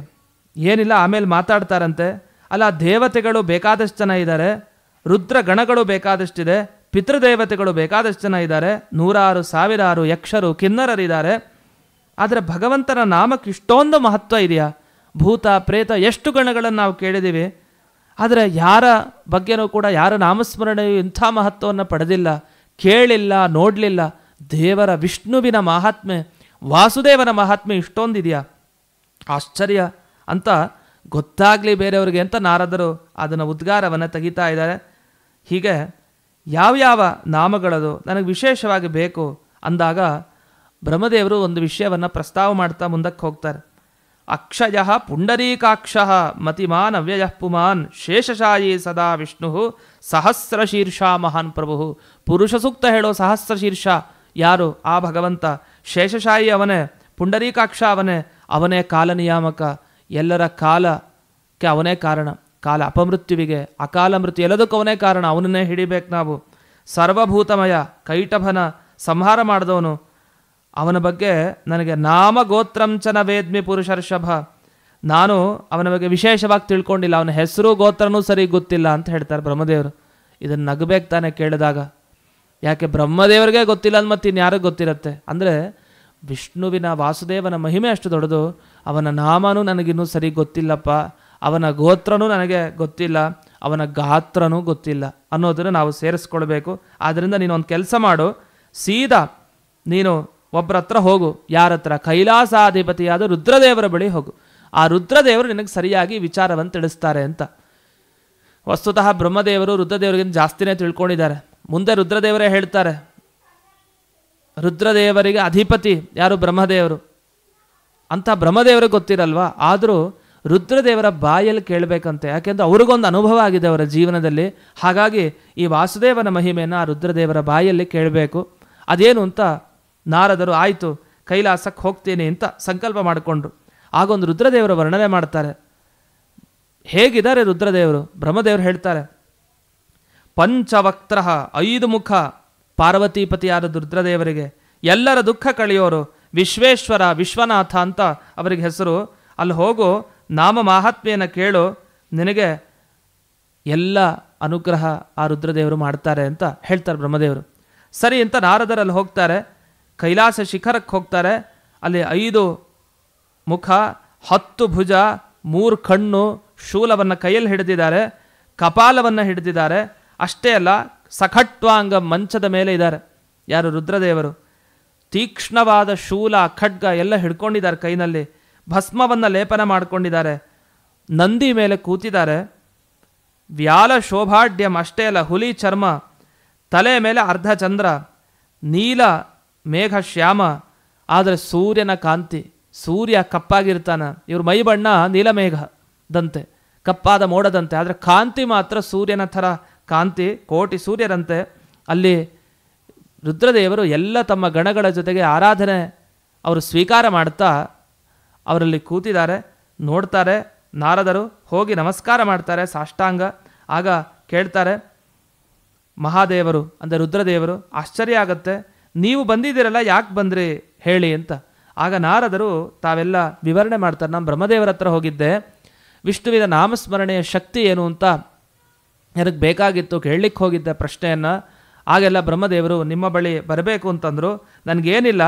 ಏನಿಲ್ಲ, ಆಮೇಲೆ ಮಾತಾಡ್ತಾರಂತೆ, ಅಲ್ಲ ದೇವತೆಗಳು ಬೇಕಾದಷ್ಟು ಜನ ಇದ್ದಾರೆ, ರುದ್ರ ಗಣಗಳು ಬೇಕಾದಷ್ಟಿದೆ, ಪಿತೃದೇವತೆಗಳು ಬೇಕಾದಷ್ಟು ಜನ ಇದ್ದಾರೆ, 100,000 ಸಾವಿರಾರು ಯಕ್ಷರು ಕಿನ್ನರರಿದ್ದಾರೆ. ಆದರೆ ಭಗವಂತನ ನಾಮಕ್ಕೆ ಇಷ್ಟೊಂದು ಮಹತ್ವ ಇದೆಯಾ? ಭೂತ ಪ್ರೇತ ಎಷ್ಟು ಗಣಗಳನ್ನು ನಾವು ಕೇಳಿದ್ದೀವಿ, ಆದರೆ ಯಾರ ಬಗ್ಗೆನೂ ಕೂಡ ಯಾರ ನಾಮಸ್ಮರಣೆಯು ಇಂಥ ಮಹತ್ವವನ್ನು ಪಡೆದಿಲ್ಲ, ಕೇಳಿಲ್ಲ, ನೋಡಲಿಲ್ಲ. ದೇವರ ವಿಷ್ಣುವಿನ ಮಹಾತ್ಮೆ, ವಾಸುದೇವನ ಮಹಾತ್ಮೆ ಇಷ್ಟೊಂದಿದೆಯಾ? ಆಶ್ಚರ್ಯ ಅಂತ ಗೊತ್ತಾಗಲಿ ಬೇರೆಯವ್ರಿಗೆ ಅಂತ ನಾರದರು ಅದನ್ನು ಉದ್ಗಾರವನ್ನು ತೆಗಿತಾ ಇದ್ದಾರೆ. ಹೀಗೆ ಯಾವ್ಯಾವ ನಾಮಗಳದು ನನಗೆ ವಿಶೇಷವಾಗಿ ಬೇಕು ಅಂದಾಗ ಬ್ರಹ್ಮದೇವರು ಒಂದು ವಿಷಯವನ್ನು ಪ್ರಸ್ತಾವ ಮಾಡ್ತಾ ಮುಂದಕ್ಕೆ ಹೋಗ್ತಾರೆ. ಅಕ್ಷಯ ಪುಂಡರೀಕಾಕ್ಷ ಮತಿಮಾನ್ ಅವ್ಯಯ ಪುಮಾನ್ ಶೇಷಶಾಯಿ ಸದಾ ವಿಷ್ಣು ಸಹಸ್ರಶೀರ್ಷ ಮಹಾನ್ ಪ್ರಭು. ಪುರುಷ ಸೂಕ್ತ ಹೇಳೋ ಸಹಸ್ರಶೀರ್ಷ ಯಾರು? ಆ ಭಗವಂತ. ಶೇಷಶಾಯಿ ಅವನೇ, ಪುಂಡರೀಕಾಕ್ಷ ಅವನೇ, ಅವನೇ ಕಾಲ ನಿಯಾಮಕ, ಎಲ್ಲರ ಕಾಲಕ್ಕೆ ಅವನೇ ಕಾರಣ. ಕಾಲ ಅಪಮೃತ್ಯುವಿಗೆ, ಅಕಾಲ ಮೃತ್ಯು ಎಲ್ಲದಕ್ಕೂ ಅವನೇ ಕಾರಣ, ಅವನನ್ನೇ ಹಿಡಿಬೇಕು ನಾವು. ಸರ್ವಭೂತಮಯ, ಕೈಟಭನ ಸಂಹಾರ ಮಾಡಿದವನು. ಅವನ ಬಗ್ಗೆ ನನಗೆ ನಾಮ ಗೋತ್ರಂಚನ ವೇದ್ಮಿ ಪುರುಷರ್ಷಭ, ನಾನು ಅವನ ಬಗ್ಗೆ ವಿಶೇಷವಾಗಿ ತಿಳ್ಕೊಂಡಿಲ್ಲ, ಅವನ ಹೆಸರು ಗೋತ್ರನೂ ಸರಿ ಗೊತ್ತಿಲ್ಲ ಅಂತ ಹೇಳ್ತಾರೆ ಬ್ರಹ್ಮದೇವರು. ಇದನ್ನು ನಗಬೇಕು ತಾನೇ ಕೇಳಿದಾಗ. ಯಾಕೆ ಬ್ರಹ್ಮದೇವರಿಗೆ ಗೊತ್ತಿಲ್ಲ ಅಂದ್ ಮತ್ತೆ ಇನ್ಯಾರಿಗೆ ಗೊತ್ತಿರುತ್ತೆ? ಅಂದರೆ ವಿಷ್ಣುವಿನ ವಾಸುದೇವನ ಮಹಿಮೆ ಅಷ್ಟು ದೊಡ್ಡದು. ಅವನ ನಾಮನೂ ನನಗಿನ್ನೂ ಸರಿ ಗೊತ್ತಿಲ್ಲಪ್ಪ, ಅವನ ಗೋತ್ರನೂ ನನಗೆ ಗೊತ್ತಿಲ್ಲ, ಅವನ ಗಾತ್ರನೂ ಗೊತ್ತಿಲ್ಲ ಅನ್ನೋದನ್ನು ನಾವು ಸೇರಿಸ್ಕೊಳ್ಬೇಕು. ಆದ್ದರಿಂದ ನೀನು ಒಂದು ಕೆಲಸ ಮಾಡು, ಸೀದಾ ನೀನು ಒಬ್ಬರ ಹತ್ರ ಹೋಗು. ಯಾರ ಹತ್ರ? ಕೈಲಾಸಾಧಿಪತಿಯಾದ ರುದ್ರದೇವರ ಬಳಿ ಹೋಗು. ಆ ರುದ್ರದೇವರು ನಿನಗೆ ಸರಿಯಾಗಿ ವಿಚಾರವನ್ನು ತಿಳಿಸ್ತಾರೆ ಅಂತ. ವಸ್ತುತಃ ಬ್ರಹ್ಮದೇವರು ರುದ್ರದೇವರಿಗಿಂತ ಜಾಸ್ತಿನೇ ತಿಳ್ಕೊಂಡಿದ್ದಾರೆ. ಮುಂದೆ ರುದ್ರದೇವರೇ ಹೇಳ್ತಾರೆ, ರುದ್ರದೇವರಿಗೆ ಅಧಿಪತಿ ಯಾರು? ಬ್ರಹ್ಮದೇವರು ಅಂತ ಬ್ರಹ್ಮದೇವರಿಗೆ ಗೊತ್ತಿರಲ್ವಾ? ಆದರೂ ರುದ್ರದೇವರ ಬಾಯಲ್ಲಿ ಕೇಳಬೇಕಂತೆ. ಯಾಕೆಂದರೆ ಅವ್ರಿಗೊಂದು ಅನುಭವ ಆಗಿದೆ ಅವರ ಜೀವನದಲ್ಲಿ. ಹಾಗಾಗಿ ಈ ವಾಸುದೇವನ ಮಹಿಮೆಯನ್ನು ಆ ರುದ್ರದೇವರ ಬಾಯಲ್ಲಿ ಕೇಳಬೇಕು. ಅದೇನು ಅಂತ ನಾರದರು ಆಯಿತು ಕೈಲಾಸಕ್ಕೆ ಹೋಗ್ತೀನಿ ಅಂತ ಸಂಕಲ್ಪ ಮಾಡಿಕೊಂಡ್ರು. ಆಗೊಂದು ರುದ್ರದೇವರ ವರ್ಣನೆ ಮಾಡ್ತಾರೆ. ಹೇಗಿದ್ದಾರೆ ರುದ್ರದೇವರು? ಬ್ರಹ್ಮದೇವರು ಹೇಳ್ತಾರೆ, ಪಂಚವಕ್ತ್ರ 5 ಮುಖ ಪಾರ್ವತೀಪತಿಯಾದ ರುದ್ರದೇವರಿಗೆ, ಎಲ್ಲರ ದುಃಖ ಕಳೆಯೋರು, ವಿಶ್ವೇಶ್ವರ ವಿಶ್ವನಾಥ ಅಂತ ಅವರಿಗೆ ಹೆಸರು. ಅಲ್ಲಿ ಹೋಗು, ನಾಮ ಮಾಹಾತ್ಮೆಯನ್ನು ಕೇಳು, ನಿನಗೆ ಎಲ್ಲ ಅನುಗ್ರಹ ಆ ರುದ್ರದೇವರು ಮಾಡ್ತಾರೆ ಅಂತ ಹೇಳ್ತಾರೆ ಬ್ರಹ್ಮದೇವರು. ಸರಿ ಅಂತ ನಾರದರಲ್ಲಿ ಹೋಗ್ತಾರೆ, ಕೈಲಾಸ ಶಿಖರಕ್ಕೆ ಹೋಗ್ತಾರೆ. ಅಲ್ಲಿ 5 ಮುಖ, 10 ಭುಜ, 3 ಕಣ್ಣು, ಶೂಲವನ್ನು ಕೈಯಲ್ಲಿ ಹಿಡಿದಿದ್ದಾರೆ, ಕಪಾಲವನ್ನು ಹಿಡಿದಿದ್ದಾರೆ. ಅಷ್ಟೇ ಅಲ್ಲ, ಸಖಟ್ವಾಂಗ ಮಂಚದ ಮೇಲೆ ಇದ್ದಾರೆ ಯಾರು? ರುದ್ರದೇವರು. ತೀಕ್ಷ್ಣವಾದ ಶೂಲ, ಖಡ್ಗ ಎಲ್ಲ ಹಿಡ್ಕೊಂಡಿದ್ದಾರೆ ಕೈನಲ್ಲಿ. ಭಸ್ಮವನ್ನು ಲೇಪನ ಮಾಡಿಕೊಂಡಿದ್ದಾರೆ. ನಂದಿ ಮೇಲೆ ಕೂತಿದ್ದಾರೆ. ವ್ಯಾಲ ಶೋಭಾಢ್ಯಂ, ಅಷ್ಟೇ ಅಲ್ಲ, ಹುಲಿ ಚರ್ಮ, ತಲೆ ಮೇಲೆ ಅರ್ಧ ಚಂದ್ರ, ನೀಲ ಮೇಘ ಶ್ಯಾಮ, ಆದರೆ ಸೂರ್ಯನ ಕಾಂತಿ. ಸೂರ್ಯ ಕಪ್ಪಾಗಿರ್ತಾನೆ, ಇವ್ರ ಮೈ ಬಣ್ಣ ನೀಲಮೇಘದಂತೆ, ಕಪ್ಪಾದ ಮೋಡದಂತೆ, ಆದರೆ ಕಾಂತಿ ಮಾತ್ರ ಸೂರ್ಯನ ಥರ ಕಾಂತಿ, ಕೋಟಿ ಸೂರ್ಯರಂತೆ. ಅಲ್ಲಿ ರುದ್ರದೇವರು ಎಲ್ಲ ತಮ್ಮ ಗಣಗಳ ಜೊತೆಗೆ ಆರಾಧನೆ ಅವರು ಸ್ವೀಕಾರ ಮಾಡ್ತಾ ಅವರಲ್ಲಿ ಕೂತಿದ್ದಾರೆ. ನೋಡ್ತಾರೆ ನಾರದರು, ಹೋಗಿ ನಮಸ್ಕಾರ ಮಾಡ್ತಾರೆ ಸಾಷ್ಟಾಂಗ. ಆಗ ಕೇಳ್ತಾರೆ, ಮಹಾದೇವರು ಅಂದರೆ ರುದ್ರದೇವರು, ಆಶ್ಚರ್ಯ ಆಗತ್ತೆ, ನೀವು ಬಂದಿದ್ದೀರಲ್ಲ, ಯಾಕೆ ಬಂದ್ರಿ ಹೇಳಿ ಅಂತ. ಆಗ ನಾರದರು ತಾವೆಲ್ಲ ವಿವರಣೆ ಮಾಡ್ತಾರೆ. ನಾನು ಬ್ರಹ್ಮದೇವರ ಹತ್ರ ಹೋಗಿದ್ದೆ, ವಿಷ್ಣುವಿನ ನಾಮಸ್ಮರಣೆಯ ಶಕ್ತಿ ಏನು ಅಂತ ನನಗೆ ಬೇಕಾಗಿತ್ತು, ಕೇಳಲಿಕ್ಕೆ ಹೋಗಿದ್ದೆ ಪ್ರಶ್ನೆಯನ್ನು. ಆಗೆಲ್ಲ ಬ್ರಹ್ಮದೇವರು ನಿಮ್ಮ ಬಳಿ ಬರಬೇಕು ಅಂತಂದರು. ನನಗೇನಿಲ್ಲ,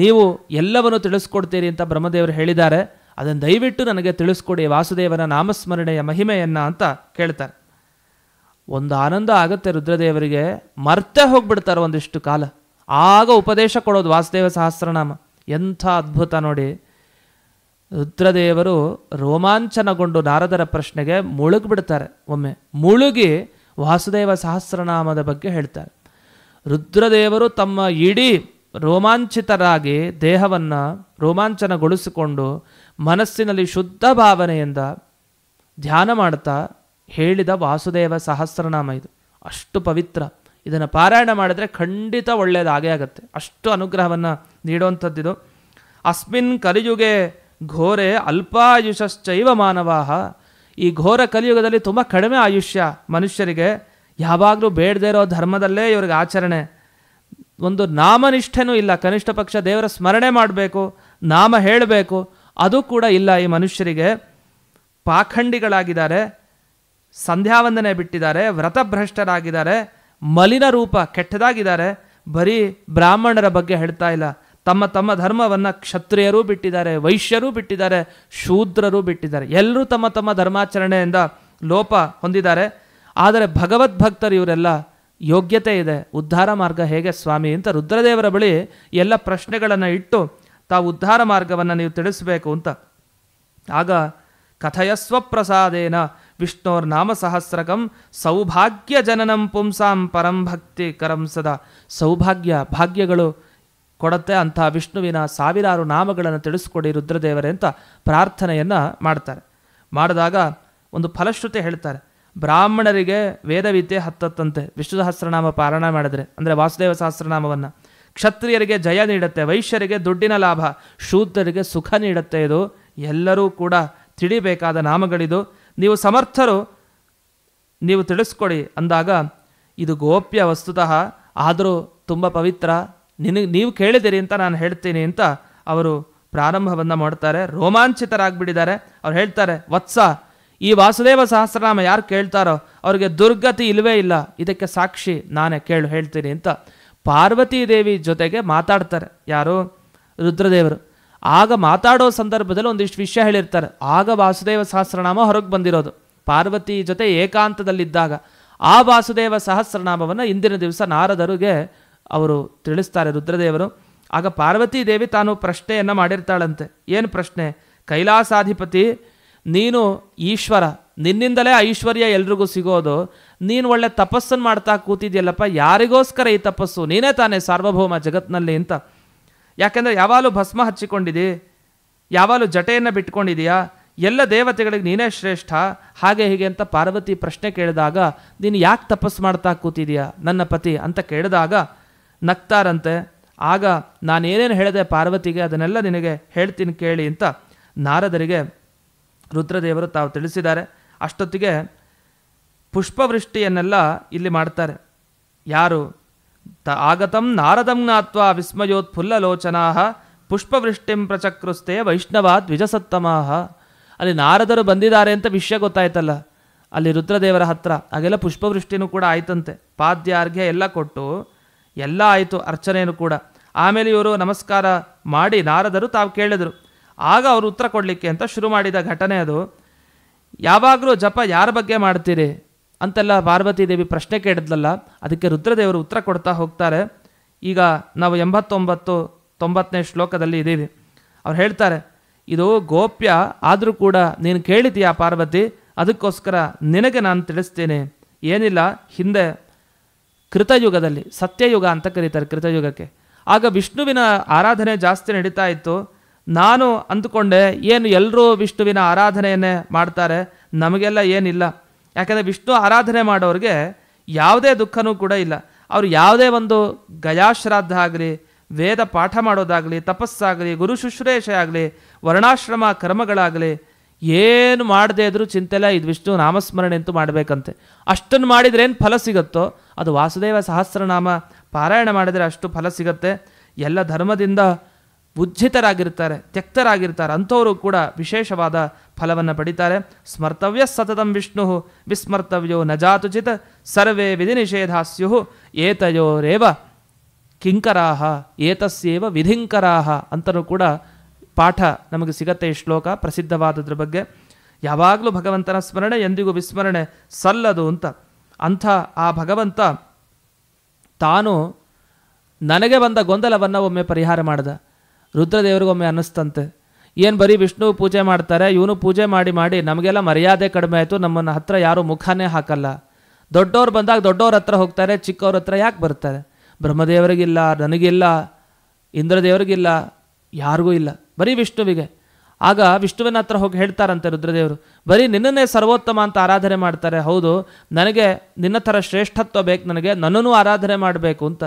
ನೀವು ಎಲ್ಲವನ್ನು ತಿಳಿಸ್ಕೊಡ್ತೀರಿ ಅಂತ ಬ್ರಹ್ಮದೇವರು ಹೇಳಿದ್ದಾರೆ, ಅದನ್ನು ದಯವಿಟ್ಟು ನನಗೆ ತಿಳಿಸ್ಕೊಡಿ ವಾಸುದೇವನ ನಾಮಸ್ಮರಣೆಯ ಮಹಿಮೆಯನ್ನು ಅಂತ ಕೇಳ್ತಾರೆ. ಒಂದು ಆನಂದ ಆಗುತ್ತೆ ರುದ್ರದೇವರಿಗೆ, ಮರ್ತೆ ಹೋಗ್ಬಿಡ್ತಾರೆ ಒಂದಿಷ್ಟು ಕಾಲ. ಆಗ ಉಪದೇಶ ಕೊಡೋದು ವಾಸುದೇವ ಸಹಸ್ರನಾಮ. ಎಂಥ ಅದ್ಭುತ ನೋಡಿ. ರುದ್ರದೇವರು ರೋಮಾಂಚನಗೊಂಡು ನಾರದರ ಪ್ರಶ್ನೆಗೆ ಮುಳುಗಿಬಿಡ್ತಾರೆ. ಒಮ್ಮೆ ಮುಳುಗಿ ವಾಸುದೇವ ಸಹಸ್ರನಾಮದ ಬಗ್ಗೆ ಹೇಳ್ತಾರೆ. ರುದ್ರದೇವರು ತಮ್ಮ ಇಡೀ ರೋಮಾಂಚಿತರಾಗಿ ದೇಹವನ್ನು ರೋಮಾಂಚನಗೊಳಿಸಿಕೊಂಡು ಮನಸ್ಸಿನಲ್ಲಿ ಶುದ್ಧ ಭಾವನೆಯಿಂದ ಧ್ಯಾನ ಮಾಡ್ತಾ ಹೇಳಿದ ವಾಸುದೇವ ಸಹಸ್ರನಾಮ ಇದು. ಅಷ್ಟು ಪವಿತ್ರ. ಇದನ್ನು ಪಾರಾಯಣ ಮಾಡಿದ್ರೆ ಖಂಡಿತ ಒಳ್ಳೆಯದಾಗೇ ಆಗುತ್ತೆ. ಅಷ್ಟು ಅನುಗ್ರಹವನ್ನು ನೀಡುವಂಥದ್ದಿದು. ಅಸ್ಮಿನ್ ಕಲಿಯುಗೆ ಘೋರೆ ಅಲ್ಪಾಯುಷಶ್ಚೈವ ಮಾನವಾಹ. ಈ ಘೋರ ಕಲಿಯುಗದಲ್ಲಿ ತುಂಬ ಕಡಿಮೆ ಆಯುಷ್ಯ ಮನುಷ್ಯರಿಗೆ. ಯಾವಾಗಲೂ ಬೇಡದೇ ಇರೋ ಧರ್ಮದಲ್ಲೇ ಇವ್ರಿಗೆ ಆಚರಣೆ, ಒಂದು ನಾಮನಿಷ್ಠೆನೂ ಇಲ್ಲ. ಕನಿಷ್ಠ ಪಕ್ಷ ದೇವರ ಸ್ಮರಣೆ ಮಾಡಬೇಕು, ನಾಮ ಹೇಳಬೇಕು, ಅದು ಕೂಡ ಇಲ್ಲ ಈ ಮನುಷ್ಯರಿಗೆ. ಪಾಖಂಡಿಗಳಾಗಿದ್ದಾರೆ, ಸಂಧ್ಯಾವಂದನೆ ಬಿಟ್ಟಿದ್ದಾರೆ, ವ್ರತಭ್ರಷ್ಟರಾಗಿದ್ದಾರೆ, ಮಲಿನ ರೂಪ ಕೆಟ್ಟದಾಗಿದ್ದಾರೆ. ಬರೀ ಬ್ರಾಹ್ಮಣರ ಬಗ್ಗೆ ಹೇಳ್ತಾ ಇಲ್ಲ, ತಮ್ಮ ತಮ್ಮ ಧರ್ಮವನ್ನು ಕ್ಷತ್ರಿಯರೂ ಬಿಟ್ಟಿದ್ದಾರೆ, ವೈಶ್ಯರೂ ಬಿಟ್ಟಿದ್ದಾರೆ, ಶೂದ್ರರೂ ಬಿಟ್ಟಿದ್ದಾರೆ. ಎಲ್ಲರೂ ತಮ್ಮ ತಮ್ಮ ಧರ್ಮಾಚರಣೆಯಿಂದ ಲೋಪ ಹೊಂದಿದ್ದಾರೆ. ಆದರೆ ಭಗವದ್ಭಕ್ತರು ಇವರೆಲ್ಲ ಯೋಗ್ಯತೆ ಇದೆ, ಉದ್ಧಾರ ಮಾರ್ಗ ಹೇಗೆ ಸ್ವಾಮಿ ಅಂತ ರುದ್ರದೇವರ ಬಳಿ ಎಲ್ಲ ಪ್ರಶ್ನೆಗಳನ್ನು ಇಟ್ಟು ತಾವು ಉದ್ಧಾರ ಮಾರ್ಗವನ್ನು ನೀವು ತಿಳಿಸಬೇಕು ಅಂತ. ಆಗ ಕಥಯಸ್ವ ಪ್ರಸಾದೇನ ವಿಷ್ಣೋರ್ ನಾಮ ಸಹಸ್ರಕಂ ಸೌಭಾಗ್ಯ ಜನನಂ ಪುಂಸಾಂ ಪರಂ ಭಕ್ತಿ ಕರಂ ಸದಾ. ಸೌಭಾಗ್ಯ ಭಾಗ್ಯಗಳು ಕೊಡುತ್ತೆ ಅಂಥ ವಿಷ್ಣುವಿನ ಸಾವಿರಾರು ನಾಮಗಳನ್ನು ತಿಳಿಸ್ಕೊಡಿ ರುದ್ರದೇವರೇ ಅಂತ ಪ್ರಾರ್ಥನೆಯನ್ನು ಮಾಡ್ತಾರೆ. ಮಾಡಿದಾಗ ಒಂದು ಫಲಶ್ರುತಿ ಹೇಳ್ತಾರೆ. ಬ್ರಾಹ್ಮಣರಿಗೆ ವೇದವಿದ್ಯೆ ಹತ್ತತ್ತಂತೆ ವಿಷ್ಣು ಸಹಸ್ರನಾಮ ಪಾರಾಯಣ ಮಾಡಿದ್ರೆ, ಅಂದರೆ ವಾಸುದೇವ ಸಹಸ್ರನಾಮವನ್ನು. ಕ್ಷತ್ರಿಯರಿಗೆ ಜಯ ನೀಡುತ್ತೆ, ವೈಶ್ಯರಿಗೆ ದುಡ್ಡಿನ ಲಾಭ, ಶೂದ್ರರಿಗೆ ಸುಖ ನೀಡುತ್ತೆ. ಇದು ಎಲ್ಲರೂ ಕೂಡ ತಿಳಿಬೇಕಾದ ನಾಮಗಳಿದು. ನೀವು ಸಮರ್ಥರು, ನೀವು ತಿಳಿಸ್ಕೊಡಿ ಅಂದಾಗ ಇದು ಗೋಪ್ಯ ವಸ್ತುತಃ, ಆದರೂ ತುಂಬ ಪವಿತ್ರ, ನೀವು ಕೇಳಿದಿರಿ ಅಂತ ನಾನು ಹೇಳ್ತೀನಿ ಅಂತ ಅವರು ಪ್ರಾರಂಭವನ್ನು ಮಾಡ್ತಾರೆ. ರೋಮಾಂಚಿತರಾಗ್ಬಿಟ್ಟಿದ್ದಾರೆ. ಅವ್ರು ಹೇಳ್ತಾರೆ, ವತ್ಸ, ಈ ವಾಸುದೇವ ಸಹಸ್ರನಾಮ ಯಾರು ಕೇಳ್ತಾರೋ ಅವ್ರಿಗೆ ದುರ್ಗತಿ ಇಲ್ಲವೇ ಇಲ್ಲ, ಇದಕ್ಕೆ ಸಾಕ್ಷಿ ನಾನೇ, ಕೇಳು ಹೇಳ್ತೀನಿ ಅಂತ ಪಾರ್ವತೀ ದೇವಿ ಜೊತೆಗೆ ಮಾತಾಡ್ತಾರೆ. ಯಾರು? ರುದ್ರದೇವರು. ಆಗ ಮಾತಾಡೋ ಸಂದರ್ಭದಲ್ಲಿ ಒಂದಿಷ್ಟು ವಿಷಯ ಹೇಳಿರ್ತಾರೆ. ಆಗ ವಾಸುದೇವ ಸಹಸ್ರನಾಮ ಹೊರಗೆ ಬಂದಿರೋದು. ಪಾರ್ವತಿ ಜೊತೆ ಏಕಾಂತದಲ್ಲಿದ್ದಾಗ ಆ ವಾಸುದೇವ ಸಹಸ್ರನಾಮವನ್ನು ಇಂದಿನ ದಿವಸ ನಾರದರಿಗೆ ಅವರು ತಿಳಿಸ್ತಾರೆ ರುದ್ರದೇವರು. ಆಗ ಪಾರ್ವತೀ ದೇವಿ ತಾನು ಪ್ರಶ್ನೆಯನ್ನು ಮಾಡಿರ್ತಾಳಂತೆ. ಏನು ಪ್ರಶ್ನೆ? ಕೈಲಾಸಾಧಿಪತಿ, ನೀನು ಈಶ್ವರ, ನಿನ್ನಿಂದಲೇ ಐಶ್ವರ್ಯ ಎಲ್ರಿಗೂ ಸಿಗೋದು, ನೀನು ಒಳ್ಳೆ ತಪಸ್ಸನ್ನು ಮಾಡ್ತಾ ಕೂತಿದ್ಯಲ್ಲಪ್ಪ, ಯಾರಿಗೋಸ್ಕರ ಈ ತಪಸ್ಸು? ನೀನೇ ತಾನೇ ಸಾರ್ವಭೌಮ ಜಗತ್ನಲ್ಲಿ ಅಂತ. ಯಾಕೆಂದರೆ ಯಾವಾಗಲೂ ಭಸ್ಮ ಹಚ್ಚಿಕೊಂಡಿದ್ದೀ, ಯಾವಾಗಲೂ ಜಟೆಯನ್ನು ಬಿಟ್ಕೊಂಡಿದೀಯಾ, ಎಲ್ಲ ದೇವತೆಗಳಿಗೆ ನೀನೇ ಶ್ರೇಷ್ಠ, ಹಾಗೆ ಹೀಗೆ ಅಂತ ಪಾರ್ವತಿ ಪ್ರಶ್ನೆ ಕೇಳಿದಾಗ, ನೀನು ಯಾಕೆ ತಪಸ್ಸು ಮಾಡ್ತಾ ಕೂತಿದೀಯಾ ನನ್ನ ಪತಿ ಅಂತ ಕೇಳಿದಾಗ ನಗ್ತಾರಂತೆ. ಆಗ ನಾನೇನೇನು ಹೇಳಿದೆ ಪಾರ್ವತಿಗೆ ಅದನ್ನೆಲ್ಲ ನಿನಗೆ ಹೇಳ್ತೀನಿ ಕೇಳಿ ಅಂತ ನಾರದರಿಗೆ ರುದ್ರದೇವರು ತಾವು ತಿಳಿಸಿದ್ದಾರೆ. ಅಷ್ಟೊತ್ತಿಗೆ ಪುಷ್ಪವೃಷ್ಟಿಯನ್ನೆಲ್ಲ ಇಲ್ಲಿ ಮಾಡ್ತಾರೆ. ಯಾರು? ಆಗತಂ ನಾರದಂ ಜ್ಞಾತ್ವಾ ವಿಸ್ಮಯೋತ್ಫುಲ್ಲಲೋಚನಾ ಪುಷ್ಪವೃಷ್ಟಿಂ ಪ್ರಚಕ್ರುಸ್ತೆ ವೈಷ್ಣವ ದ್ವಿಜಸತ್ತಮಾಹ. ಅಲ್ಲಿ ನಾರದರು ಬಂದಿದ್ದಾರೆ ಅಂತ ವಿಷಯ ಗೊತ್ತಾಯ್ತಲ್ಲ ಅಲ್ಲಿ ರುದ್ರದೇವರ ಹತ್ರ. ಹಾಗೆಲ್ಲ ಪುಷ್ಪವೃಷ್ಟಿನೂ ಕೂಡ ಆಯ್ತಂತೆ. ಪಾದ್ಯಾರ್ಘ್ಯ ಎಲ್ಲ ಕೊಟ್ಟು ಎಲ್ಲ ಆಯಿತು, ಅರ್ಚನೆಯೂ ಕೂಡ. ಆಮೇಲೆ ಇವರು ನಮಸ್ಕಾರ ಮಾಡಿ ನಾರದರು ತಾವು ಕೇಳಿದರು. ಆಗ ಅವರು ಉತ್ತರ ಕೊಡಲಿಕ್ಕೆ ಅಂತ ಶುರು ಮಾಡಿದ ಘಟನೆ ಅದು. ಯಾವಾಗಲೂ ಜಪ ಯಾರ ಬಗ್ಗೆ ಮಾಡ್ತೀರಿ ಅಂತೆಲ್ಲ ಪಾರ್ವತೀ ದೇವಿ ಪ್ರಶ್ನೆ ಕೇಳಿದ್ಲಲ್ಲ, ಅದಕ್ಕೆ ರುದ್ರದೇವರು ಉತ್ತರ ಕೊಡ್ತಾ ಹೋಗ್ತಾರೆ. ಈಗ ನಾವು 89-90ನೇ ಶ್ಲೋಕದಲ್ಲಿ ಇದ್ದೀವಿ. ಅವ್ರು ಹೇಳ್ತಾರೆ, ಇದು ಗೋಪ್ಯ ಆದರೂ ಕೂಡ ನೀನು ಕೇಳಿದೀಯಾ ಪಾರ್ವತಿ, ಅದಕ್ಕೋಸ್ಕರ ನಿನಗೆ ನಾನು ತಿಳಿಸ್ತೇನೆ. ಏನಿಲ್ಲ, ಹಿಂದೆ ಕೃತಯುಗದಲ್ಲಿ, ಸತ್ಯಯುಗ ಅಂತ ಕರೀತಾರೆ ಕೃತಯುಗಕ್ಕೆ, ಆಗ ವಿಷ್ಣುವಿನ ಆರಾಧನೆ ಜಾಸ್ತಿ ನಡೀತಾ ಇತ್ತು. ನಾನು ಅಂದುಕೊಂಡೆ, ಏನು ಎಲ್ಲರೂ ವಿಷ್ಣುವಿನ ಆರಾಧನೆಯನ್ನೇ ಮಾಡ್ತಾರೆ, ನಮಗೆಲ್ಲ ಏನಿಲ್ಲ. ಯಾಕೆಂದರೆ ವಿಷ್ಣು ಆರಾಧನೆ ಮಾಡೋರಿಗೆ ಯಾವುದೇ ದುಃಖನೂ ಕೂಡ ಇಲ್ಲ. ಅವರು ಯಾವುದೇ ಒಂದು ಗಯಾಶ್ರಾದ್ದ ಆಗಲಿ, ವೇದ ಪಾಠ ಮಾಡೋದಾಗಲಿ, ತಪಸ್ಸಾಗಲಿ, ಗುರು ಶುಶ್ರೂಷೆ ಆಗಲಿ, ವರ್ಣಾಶ್ರಮ ಕರ್ಮಗಳಾಗಲಿ ಏನು ಮಾಡದೇ ಇದ್ರೂ ಚಿಂತೆ ಇಲ್ಲ, ಇದು ವಿಷ್ಣು ನಾಮಸ್ಮರಣೆ ಅಂತೂ ಮಾಡಬೇಕಂತೆ. ಅಷ್ಟನ್ನು ಮಾಡಿದರೆ ಏನು ಫಲ ಸಿಗುತ್ತೋ ಅದು ವಾಸುದೇವ ಸಹಸ್ರನಾಮ ಪಾರಾಯಣ ಮಾಡಿದರೆ ಅಷ್ಟು ಫಲ ಸಿಗುತ್ತೆ. ಎಲ್ಲ ಧರ್ಮದಿಂದ ಉಜ್ಜಿತರಾಗಿರ್ತಾರೆ, ತ್ಯಕ್ತರಾಗಿರ್ತಾರೆ, ಅಂಥವರು ಕೂಡ ವಿಶೇಷವಾದ ಫಲವನ್ನು ಪಡಿತಾರೆ. ಸ್ಮರ್ತವ್ಯ ಸತತಂ ವಿಷ್ಣು ವಿಸ್ಮರ್ತವ್ಯೋ ನ ಜಾತುಚಿತ್ ಸರ್ವೇ ವಿಧಿ ನಿಷೇಧಾಸ್ಯು ಏತಯೋರೇವ ಕಿಂಕರಾಹ ಏತಸ್ಯೇವ ವಿಧಿಂಕರಾಹ ಅಂತಲೂ ಕೂಡ ಪಾಠ ನಮಗೆ ಸಿಗತ್ತೆ. ಈ ಶ್ಲೋಕ ಪ್ರಸಿದ್ಧವಾದದ್ರ ಬಗ್ಗೆ. ಯಾವಾಗಲೂ ಭಗವಂತನ ಸ್ಮರಣೆ, ಎಂದಿಗೂ ವಿಸ್ಮರಣೆ ಸಲ್ಲದು ಅಂತ. ಅಂಥ ಆ ಭಗವಂತ ತಾನು ನನಗೆ ಬಂದ ಗೊಂದಲವನ್ನು ಒಮ್ಮೆ ಪರಿಹಾರ ಮಾಡ್ದ. ರುದ್ರದೇವರಿಗೊಮ್ಮೆ ಅನ್ನಿಸ್ತಂತೆ, ಏನು ಬರೀ ವಿಷ್ಣು ಪೂಜೆ ಮಾಡ್ತಾರೆ, ಇವನು ಪೂಜೆ ಮಾಡಿ ಮಾಡಿ ನಮಗೆಲ್ಲ ಮರ್ಯಾದೆ ಕಡಿಮೆ ಆಯಿತು, ನಮ್ಮನ್ನ ಹತ್ರ ಯಾರೂ ಮುಖನೇ ಹಾಕಲ್ಲ. ದೊಡ್ಡವ್ರು ಬಂದಾಗ ದೊಡ್ಡವ್ರ ಹತ್ರ ಹೋಗ್ತಾರೆ, ಚಿಕ್ಕವ್ರ ಹತ್ರ ಯಾಕೆ ಬರ್ತಾರೆ? ಬ್ರಹ್ಮದೇವರಿಗಿಲ್ಲ, ನನಗಿಲ್ಲ, ಇಂದ್ರದೇವರಿಗಿಲ್ಲ, ಯಾರಿಗೂ ಇಲ್ಲ, ಬರೀ ವಿಷ್ಣುವಿಗೆ. ಆಗ ವಿಷ್ಣುವಿನ ಹತ್ರ ಹೋಗಿ ಹೇಳ್ತಾರಂತೆ ರುದ್ರದೇವರು, ಬರೀ ನಿನ್ನನ್ನೇ ಸರ್ವೋತ್ತಮ ಅಂತ ಆರಾಧನೆ ಮಾಡ್ತಾರೆ. ಹೌದು, ನನಗೆ ನಿನ್ನ ಥರ ಶ್ರೇಷ್ಠತ್ವ ಬೇಕು, ನನಗೆ ನನ್ನನ್ನು ಆರಾಧನೆ ಮಾಡಬೇಕು ಅಂತ.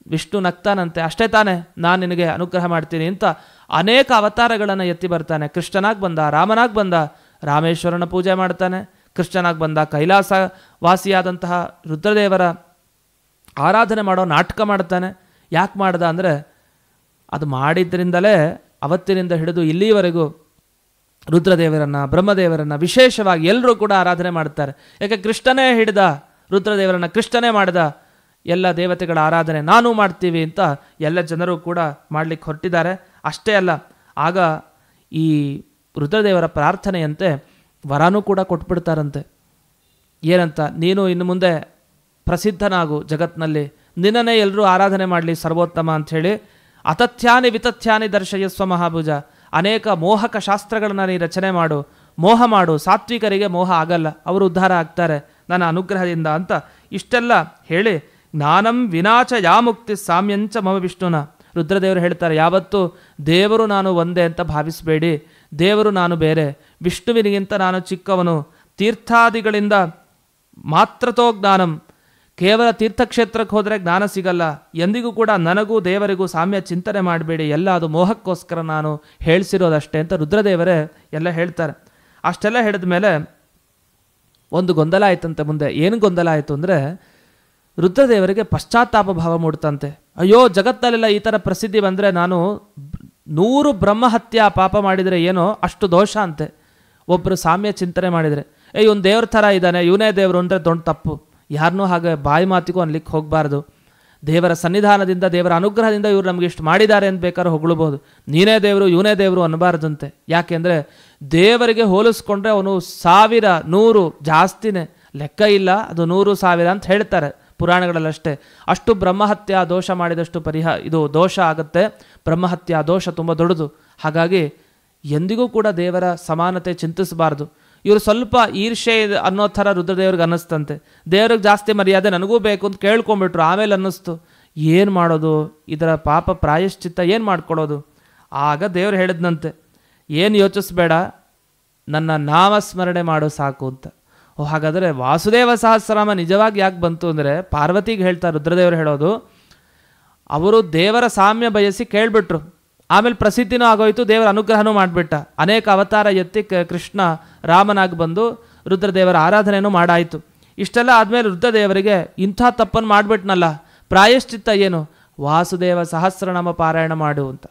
ವಿಷ್ಣು ನಗ್ತಾನಂತೆ, ಅಷ್ಟೇ ತಾನೇ ನಾನು ನಿನಗೆ ಅನುಗ್ರಹ ಮಾಡ್ತೀನಿ ಅಂತ ಅನೇಕ ಅವತಾರಗಳನ್ನು ಎತ್ತಿ ಬರ್ತಾನೆ. ಕೃಷ್ಣನಾಗಿ ಬಂದ, ರಾಮನಾಗಿ ಬಂದ, ರಾಮೇಶ್ವರನ ಪೂಜೆ ಮಾಡ್ತಾನೆ. ಕೃಷ್ಣನಾಗಿ ಬಂದ, ಕೈಲಾಸ ವಾಸಿಯಾದಂತಹ ರುದ್ರದೇವರ ಆರಾಧನೆ ಮಾಡೋ ನಾಟಕ ಮಾಡ್ತಾನೆ. ಯಾಕೆ ಮಾಡ್ದ ಅಂದರೆ, ಅದು ಮಾಡಿದ್ರಿಂದಲೇ ಅವತ್ತಿನಿಂದ ಹಿಡಿದು ಇಲ್ಲಿವರೆಗೂ ರುದ್ರದೇವರನ್ನು, ಬ್ರಹ್ಮದೇವರನ್ನು ವಿಶೇಷವಾಗಿ ಎಲ್ಲರೂ ಕೂಡ ಆರಾಧನೆ ಮಾಡ್ತಾರೆ. ಯಾಕೆ ಕೃಷ್ಣನೇ ಹಿಡಿದ ರುದ್ರದೇವರನ್ನು, ಕೃಷ್ಣನೇ ಮಾಡಿದ ಎಲ್ಲ ದೇವತೆಗಳ ಆರಾಧನೆ ನಾನು ಮಾಡ್ತೀವಿ ಅಂತ ಎಲ್ಲ ಜನರು ಕೂಡ ಮಾಡಲಿಕ್ಕೆ ಹೊರಟಿದ್ದಾರೆ. ಅಷ್ಟೇ ಅಲ್ಲ, ಆಗ ಈ ರುದ್ರದೇವರ ಪ್ರಾರ್ಥನೆಯಂತೆ ವರನೂ ಕೂಡ ಕೊಟ್ಬಿಡ್ತಾರಂತೆ. ಏನಂತ, ನೀನು ಇನ್ನು ಮುಂದೆ ಪ್ರಸಿದ್ಧನಾಗು ಜಗತ್ನಲ್ಲಿ, ನಿನ್ನನ್ನೇ ಎಲ್ಲರೂ ಆರಾಧನೆ ಮಾಡಲಿ ಸರ್ವೋತ್ತಮ ಅಂಥೇಳಿ. ಅತಥ್ಯಾನಿ ವಿತಥ್ಯಾನಿ ದರ್ಶಯಸ್ವ ಮಹಾಭುಜ, ಅನೇಕ ಮೋಹಕ ಶಾಸ್ತ್ರಗಳನ್ನು ನೀ ರಚನೆ ಮಾಡು, ಮೋಹ ಮಾಡು. ಸಾತ್ವಿಕರಿಗೆ ಮೋಹ ಆಗಲ್ಲ, ಅವರು ಉದ್ಧಾರ ಆಗ್ತಾರೆ ನನ್ನ ಅನುಗ್ರಹದಿಂದ ಅಂತ ಇಷ್ಟೆಲ್ಲ ಹೇಳಿ, ಜ್ಞಾನಂ ವಿನಾಚ ಯಾ ಮುಕ್ತಿ ಸಾಮ್ಯಂಚ ಮಮ ವಿಷ್ಣುನ. ರುದ್ರದೇವರು ಹೇಳ್ತಾರೆ, ಯಾವತ್ತೂ ದೇವರು ನಾನು ಒಂದೇ ಅಂತ ಭಾವಿಸಬೇಡಿ, ದೇವರು ನಾನು ಬೇರೆ, ವಿಷ್ಣುವಿನಿಗಿಂತ ನಾನು ಚಿಕ್ಕವನು. ತೀರ್ಥಾದಿಗಳಿಂದ ಮಾತ್ರತೋ ಜ್ಞಾನಂ, ಕೇವಲ ತೀರ್ಥಕ್ಷೇತ್ರಕ್ಕೆ ಹೋದರೆ ಜ್ಞಾನ ಸಿಗಲ್ಲ. ಎಂದಿಗೂ ಕೂಡ ನನಗೂ ದೇವರಿಗೂ ಸಾಮ್ಯ ಚಿಂತನೆ ಮಾಡಬೇಡಿ, ಎಲ್ಲ ಅದು ಮೋಹಕ್ಕೋಸ್ಕರ ನಾನು ಹೇಳಿಸಿರೋದಷ್ಟೇ ಅಂತ ರುದ್ರದೇವರೇ ಎಲ್ಲ ಹೇಳ್ತಾರೆ. ಅಷ್ಟೆಲ್ಲ ಹೇಳಿದ ಮೇಲೆ ಒಂದು ಗೊಂದಲ ಆಯ್ತಂತೆ. ಮುಂದೆ ಏನು ಗೊಂದಲ ಆಯಿತು ಅಂದರೆ, ರುದ್ರದೇವರಿಗೆ ಪಶ್ಚಾತ್ತಾಪ ಭಾವ ಮೂಡ್ತಂತೆ. ಅಯ್ಯೋ, ಜಗತ್ತಲ್ಲೆಲ್ಲ ಈ ಥರ ಪ್ರಸಿದ್ಧಿ ಬಂದರೆ ನಾನು 100 ಬ್ರಹ್ಮಹತ್ಯೆ ಪಾಪ ಮಾಡಿದರೆ ಏನೋ ಅಷ್ಟು ದೋಷ ಅಂತೆ. ಒಬ್ಬರು ಸಾಮ್ಯ ಚಿಂತನೆ ಮಾಡಿದರೆ, ಇವನು ದೇವ್ರ ಥರ ಇದ್ದಾನೆ, ಇವನೇ ದೇವರು ಅಂದರೆ ದೊಡ್ಡ ತಪ್ಪು. ಯಾರನ್ನೂ ಹಾಗೆ ಬಾಯಿ ಮಾತಿಗೂ ಅನ್ಲಿಕ್ಕೆ ಹೋಗಬಾರ್ದು. ದೇವರ ಸನ್ನಿಧಾನದಿಂದ, ದೇವರ ಅನುಗ್ರಹದಿಂದ ಇವರು ನಮಗೆ ಇಷ್ಟು ಮಾಡಿದ್ದಾರೆ ಅಂತ ಬೇಕಾದ್ರೆ ಹೊಗಳ್ಬೋದು. ನೀನೇ ದೇವರು, ಇವನೇ ದೇವರು ಅನ್ನಬಾರ್ದಂತೆ. ಯಾಕೆಂದರೆ ದೇವರಿಗೆ ಹೋಲಿಸ್ಕೊಂಡ್ರೆ ಅವನು 1000 100 ಜಾಸ್ತಿನೇ, ಲೆಕ್ಕ ಇಲ್ಲ, ಅದು 100 1000 ಅಂತ ಹೇಳ್ತಾರೆ ಪುರಾಣಗಳಲ್ಲಷ್ಟೇ. ಅಷ್ಟು ಬ್ರಹ್ಮಹತ್ಯಾ ದೋಷ ಮಾಡಿದಷ್ಟು ಇದು ದೋಷ ಆಗುತ್ತೆ. ಬ್ರಹ್ಮಹತ್ಯಾ ದೋಷ ತುಂಬ ದೊಡ್ಡದು. ಹಾಗಾಗಿ ಎಂದಿಗೂ ಕೂಡ ದೇವರ ಸಮಾನತೆ ಚಿಂತಿಸಬಾರ್ದು. ಇವರು ಸ್ವಲ್ಪ ಈರ್ಷೆ ಅನ್ನೋ ಥರ ರುದ್ರದೇವ್ರಿಗೆ ಅನ್ನಿಸ್ತಂತೆ. ದೇವ್ರಿಗೆ ಜಾಸ್ತಿ ಮರ್ಯಾದೆ ನನಗೂ ಬೇಕು ಅಂತ ಕೇಳ್ಕೊಂಬಿಟ್ರು. ಆಮೇಲೆ ಅನ್ನಿಸ್ತು, ಏನು ಮಾಡೋದು, ಇದರ ಪಾಪ ಪ್ರಾಯಶ್ಚಿತ್ತ ಏನು ಮಾಡ್ಕೊಡೋದು. ಆಗ ದೇವ್ರು ಹೇಳಿದ್ನಂತೆ, ಏನು ಯೋಚಿಸ್ಬೇಡ, ನನ್ನ ನಾಮಸ್ಮರಣೆ ಮಾಡು ಸಾಕು ಅಂತ. ಹಾಗಾದರೆ ವಾಸುದೇವ ಸಹಸ್ರನಾಮ ನಿಜವಾಗಿ ಯಾಕೆ ಬಂತು ಅಂದರೆ, ಪಾರ್ವತಿಗೆ ಹೇಳ್ತಾರೆ ರುದ್ರದೇವರು ಹೇಳೋದು, ಅವರು ದೇವರ ಸಾಮ್ಯ ಬಯಸಿ ಕೇಳಿಬಿಟ್ರು. ಆಮೇಲೆ ಪ್ರಸಿದ್ಧಿನೂ ಆಗೋಯ್ತು, ದೇವರ ಅನುಗ್ರಹನೂ ಮಾಡಿಬಿಟ್ಟ. ಅನೇಕ ಅವತಾರ ಎತ್ತಿ ಕೃಷ್ಣ ರಾಮನಾಗಿ ಬಂದು ರುದ್ರದೇವರ ಆರಾಧನೆಯೂ ಮಾಡಾಯಿತು. ಇಷ್ಟೆಲ್ಲ ಆದಮೇಲೆ ರುದ್ರದೇವರಿಗೆ ಇಂಥ ತಪ್ಪನ್ನು ಮಾಡಿಬಿಟ್ನಲ್ಲ, ಪ್ರಾಯಶ್ಚಿತ್ತ ಏನು? ವಾಸುದೇವ ಸಹಸ್ರನಾಮ ಪಾರಾಯಣ ಮಾಡು ಅಂತ.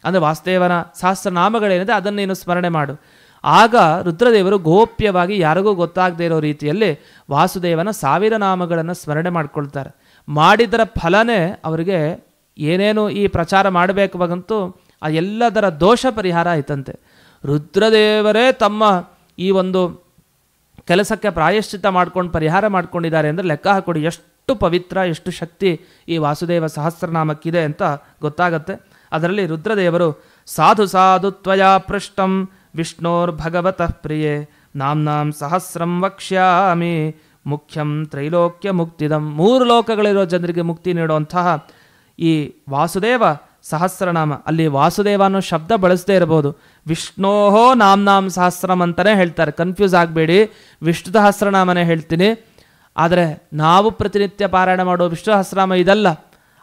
ಅಂದರೆ ವಾಸುದೇವನ ಸಹಸ್ರನಾಮಗಳೇನಿದೆ ಅದನ್ನು ನೀನು ಸ್ಮರಣೆ ಮಾಡು. ಆಗ ರುದ್ರದೇವರು ಗೋಪ್ಯವಾಗಿ ಯಾರಿಗೂ ಗೊತ್ತಾಗದೇ ಇರೋ ರೀತಿಯಲ್ಲಿ ವಾಸುದೇವನ 1000 ನಾಮಗಳನ್ನು ಸ್ಮರಣೆ ಮಾಡ್ಕೊಳ್ತಾರೆ. ಮಾಡಿದರ ಫಲನೇ ಅವರಿಗೆ ಏನೇನು ಈ ಪ್ರಚಾರ ಮಾಡಬೇಕಾಗಂತೂ ಆ ಎಲ್ಲದರ ದೋಷ ಪರಿಹಾರ ಆಯ್ತಂತೆ. ರುದ್ರದೇವರೇ ತಮ್ಮ ಈ ಒಂದು ಕೆಲಸಕ್ಕೆ ಪ್ರಾಯಶ್ಚಿತ್ತ ಮಾಡ್ಕೊಂಡು ಪರಿಹಾರ ಮಾಡ್ಕೊಂಡಿದ್ದಾರೆ ಅಂದರೆ ಲೆಕ್ಕ ಹಾಕೊಡಿ, ಎಷ್ಟು ಪವಿತ್ರ, ಎಷ್ಟು ಶಕ್ತಿ ಈ ವಾಸುದೇವ ಸಹಸ್ರನಾಮಕ್ಕಿದೆ ಅಂತ ಗೊತ್ತಾಗತ್ತೆ. ಅದರಲ್ಲಿ ರುದ್ರದೇವರು ಸಾಧು ಸಾಧು ತ್ವಯಾ ಪೃಷ್ಟಂ ವಿಷ್ಣೋರ್ಭಗವತಃ ಪ್ರಿಯೇ ನಾಮ್ನಾಂ ಸಹಸ್ರಂ ವಕ್ಷ್ಯಾಮಿ ಮುಖ್ಯಂ ತ್ರೈಲೋಕ್ಯ ಮುಕ್ತಿದಂ. 3 ಲೋಕಗಳಿರೋ ಜನರಿಗೆ ಮುಕ್ತಿ ನೀಡುವಂತಹ ಈ ವಾಸುದೇವ ಸಹಸ್ರನಾಮ, ಅಲ್ಲಿ ವಾಸುದೇವ ಅನ್ನೋ ಶಬ್ದ ಬಳಸದೇ ಇರಬಹುದು, ವಿಷ್ಣೋಹೋ ನಾಮ್ನಾಂ ಸಹಸ್ರಂ ಅಂತಲೇ ಹೇಳ್ತಾರೆ. ಕನ್ಫ್ಯೂಸ್ ಆಗಬೇಡಿ, ವಿಷ್ಣು ಸಹಸ್ರನಾಮನೇ ಹೇಳ್ತೀನಿ. ಆದರೆ ನಾವು ಪ್ರತಿನಿತ್ಯ ಪಾರಾಯಣ ಮಾಡೋ ವಿಷ್ಣು ಸಹಸ್ರನಾಮ ಇದಲ್ಲ,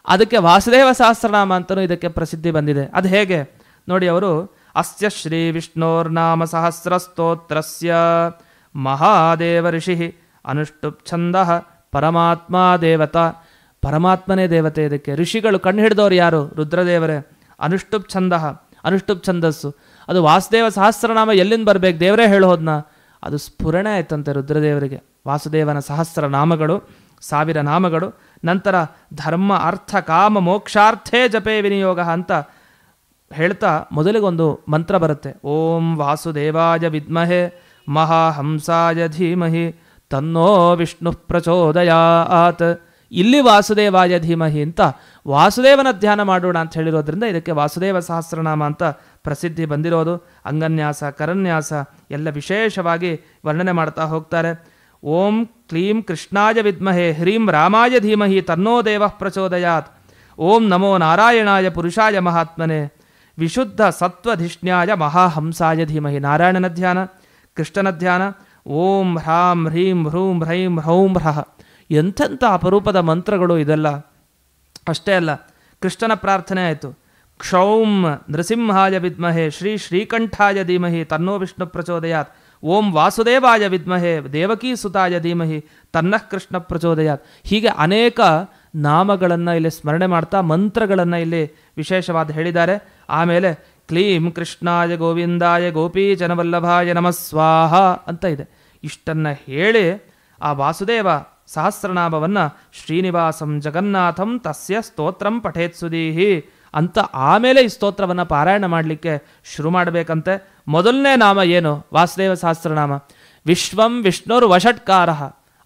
ಅದಕ್ಕೆ ವಾಸುದೇವ ಸಹಸ್ರನಾಮ ಅಂತಲೂ ಇದಕ್ಕೆ ಪ್ರಸಿದ್ಧಿ ಬಂದಿದೆ. ಅದು ಹೇಗೆ ನೋಡಿ, ಅವರು ಅಸ್ಯ ಶ್ರೀ ವಿಷ್ಣೋರ್ನಾಮ ಸಹಸ್ರಸ್ತೋತ್ರಸ್ಯ ಮಹಾದೇವ ಋಷಿ ಅನುಷ್ಠುಪ್ ಛಂದ ಪರಮಾತ್ಮ ದೇವತಾ. ಪರಮಾತ್ಮನೇ ದೇವತೆ. ಇದಕ್ಕೆ ಋಷಿಗಳು ಕಂಡು ಹಿಡಿದವರು ಯಾರು? ರುದ್ರದೇವರೇ. ಅನುಷ್ಠುಪ್ ಛಂದ, ಅನುಷ್ಠುಪ್ ಛಂದಸ್ಸು ಅದು ವಾಸುದೇವ ಸಹಸ್ರನಾಮ ಎಲ್ಲಿಂದ ಬರಬೇಕು? ದೇವರೇ ಹೇಳೋದ್ನ ಅದು ಸ್ಫುರಣೆ ಆಯ್ತಂತೆ ರುದ್ರದೇವರಿಗೆ. ವಾಸುದೇವನ ಸಹಸ್ರನಾಮಗಳು 1000 ನಾಮಗಳು. ನಂತರ ಧರ್ಮ ಅರ್ಥ ಕಾಮ ಮೋಕ್ಷಾರ್ಥೇ ಜಪೇ ವಿನಿಯೋಗ ಅಂತ ಹೇಳ್ತಾ ಮೊದಲಿಗೊಂದು ಮಂತ್ರ ಬರುತ್ತೆ. ಓಂ ವಾಸುದೇವಾಯ ವಿದ್ಮಹೆ ಮಹಾಹಂಸಾಯ ಧೀಮಹಿ ತನ್ನೋ ವಿಷ್ಣು ಪ್ರಚೋದಯಾತ್. ಇಲ್ಲಿ ವಾಸುದೇವಾಯ ಧೀಮಹಿ ಅಂತ ವಾಸುದೇವನ ಧ್ಯಾನ ಮಾಡೋಣ ಅಂತ ಹೇಳಿರೋದ್ರಿಂದ ಇದಕ್ಕೆ ವಾಸುದೇವ ಸಹಸ್ರನಾಮ ಅಂತ ಪ್ರಸಿದ್ಧಿ ಬಂದಿರೋದು. ಅಂಗನ್ಯಾಸ ಕರನ್ಯಾಸ ಎಲ್ಲ ವಿಶೇಷವಾಗಿ ವರ್ಣನೆ ಮಾಡ್ತಾ ಹೋಗ್ತಾರೆ. ಓಂ ಕ್ಲೀಂ ಕೃಷ್ಣಾಯ ವಿದ್ಮಹೆ ಹ್ರೀಂ ರಾಮಾಯ ಧೀಮಹಿ ತನ್ನೋ ದೇವ ಪ್ರಚೋದಯಾತ್. ಓಂ ನಮೋ ನಾರಾಯಣಾಯ ಪುರುಷಾಯ ಮಹಾತ್ಮನೆ ವಿಶುದ್ಧ ಸತ್ವಧಿಷ್ಣ್ಯಾಯ ಮಹಾಹಂಸಾಯ ಧೀಮಹಿ. ನಾರಾಯಣನ ಧ್ಯಾನ, ಕೃಷ್ಣನ ಧ್ಯಾನ. ಓಂ ಹ್ರಾಂ ಹ್ರೀಂ ಹ್ರೂಂ ಹ್ರೈಂ ಹ್ರೌಂ ಹ್ರಃ. ಎಂಥೆಂಥ ಅಪರೂಪದ ಮಂತ್ರಗಳು ಇದೆಲ್ಲ. ಅಷ್ಟೇ ಅಲ್ಲ, ಕೃಷ್ಣನ ಪ್ರಾರ್ಥನೆ ಆಯಿತು. ಕ್ಷೌಂ ನೃಸಿಂಹಾಯ ವಿದ್ಮಹೆ ಶ್ರೀ ಶ್ರೀಕಂಠಾಯ ಧೀಮಹಿ ತನ್ನೋ ವಿಷ್ಣು ಪ್ರಚೋದಯಾತ್. ಓಂ ವಾಸುದೇವಾಯ ವಿದ್ಮಹೆ ದೇವಕೀ ಸುತಾಯ ಧೀಮಹಿ ತನ್ನಃ ಕೃಷ್ಣ ಪ್ರಚೋದಯಾತ್. ಹೀಗೆ ಅನೇಕ ನಾಮಗಳನ್ನು ಇಲ್ಲಿ ಸ್ಮರಣೆ ಮಾಡ್ತಾ ಮಂತ್ರಗಳನ್ನು ಇಲ್ಲಿ ವಿಶೇಷವಾದ ಹೇಳಿದ್ದಾರೆ. ಆಮೇಲೆ ಕ್ಲೀಂ ಕೃಷ್ಣಾಯ ಗೋವಿಂದಾಯ ಗೋಪೀಜನವಲ್ಲಭಾಯ ನಮಃ ಸ್ವಾಹ ಅಂತ ಇದೆ. ಇಷ್ಟನ್ನು ಹೇಳಿ ಆ ವಾಸುದೇವ ಸಹಸ್ರನಾಮವನ್ನು ಶ್ರೀನಿವಾಸಂ ಜಗನ್ನಾಥಂ ತಸ್ಯ ಸ್ತೋತ್ರಂ ಪಠೇತ್ಸುದೀಹಿ ಅಂತ ಆಮೇಲೆ ಈ ಸ್ತೋತ್ರವನ್ನು ಪಾರಾಯಣ ಮಾಡಲಿಕ್ಕೆ ಶುರು ಮಾಡಬೇಕಂತೆ. ಮೊದಲನೇ ನಾಮ ಏನು? ವಾಸುದೇವ ಸಹಸ್ರನಾಮ. ವಿಶ್ವಂ ವಿಷ್ಣುರ್ ವಷಟ್ಕಾರ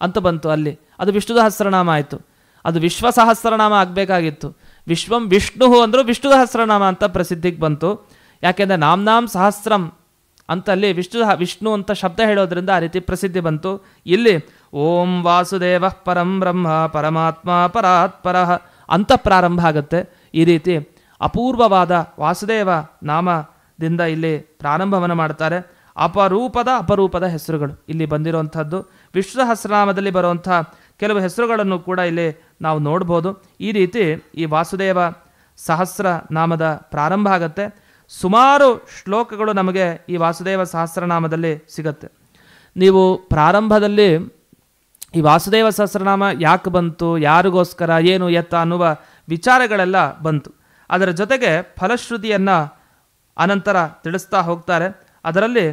ಅಂತ ಬಂತು ಅಲ್ಲಿ. ಅದು ವಿಷ್ಣು ಸಹಸ್ರನಾಮ ಆಯಿತು. ಅದು ವಿಶ್ವ ಸಹಸ್ರನಾಮ ಆಗಬೇಕಾಗಿತ್ತು. ವಿಶ್ವಂ ವಿಷ್ಣು ಅಂದರೂ ವಿಷ್ಣು ಸಹಸ್ರನಾಮ ಅಂತ ಪ್ರಸಿದ್ಧಿಗೆ ಬಂತು. ಯಾಕೆಂದರೆ ನಾಮ್ ಸಹಸ್ರಂ ಅಂತಲ್ಲಿ ವಿಷ್ಣು ಅಂತ ಶಬ್ದ ಹೇಳೋದ್ರಿಂದ ಆ ರೀತಿ ಪ್ರಸಿದ್ಧಿ ಬಂತು. ಇಲ್ಲಿ ಓಂ ವಾಸುದೇವ ಪರಂ ಬ್ರಹ್ಮ ಪರಮಾತ್ಮ ಪರಾತ್ಪರಃ ಅಂತ ಪ್ರಾರಂಭ ಆಗುತ್ತೆ. ಈ ರೀತಿ ಅಪೂರ್ವವಾದ ವಾಸುದೇವ ನಾಮದಿಂದ ಇಲ್ಲಿ ಪ್ರಾರಂಭವನ್ನು ಮಾಡ್ತಾರೆ. ಅಪರೂಪದ ಹೆಸರುಗಳು ಇಲ್ಲಿ ಬಂದಿರುವಂಥದ್ದು. ವಿಷ್ಣು ಸಹಸ್ರನಾಮದಲ್ಲಿ ಬರುವಂಥ ಕೆಲವು ಹೆಸರುಗಳನ್ನು ಕೂಡ ಇಲ್ಲಿ ನಾವು ನೋಡ್ಬೋದು. ಈ ರೀತಿ ಈ ವಾಸುದೇವ ಸಹಸ್ರ ನಾಮದ ಪ್ರಾರಂಭ ಆಗುತ್ತೆ. ಸುಮಾರು ಶ್ಲೋಕಗಳು ನಮಗೆ ಈ ವಾಸುದೇವ ಸಹಸ್ರನಾಮದಲ್ಲಿ ಸಿಗತ್ತೆ. ನೀವು ಪ್ರಾರಂಭದಲ್ಲಿ ಈ ವಾಸುದೇವ ಸಹಸ್ರನಾಮ ಯಾಕೆ ಬಂತು, ಯಾರಿಗೋಸ್ಕರ, ಏನು ಎತ್ತ ಅನ್ನುವ ವಿಚಾರಗಳೆಲ್ಲ ಬಂತು. ಅದರ ಜೊತೆಗೆ ಫಲಶ್ರುತಿಯನ್ನು ಅನಂತರ ತಿಳಿಸ್ತಾ ಹೋಗ್ತಾರೆ. ಅದರಲ್ಲಿ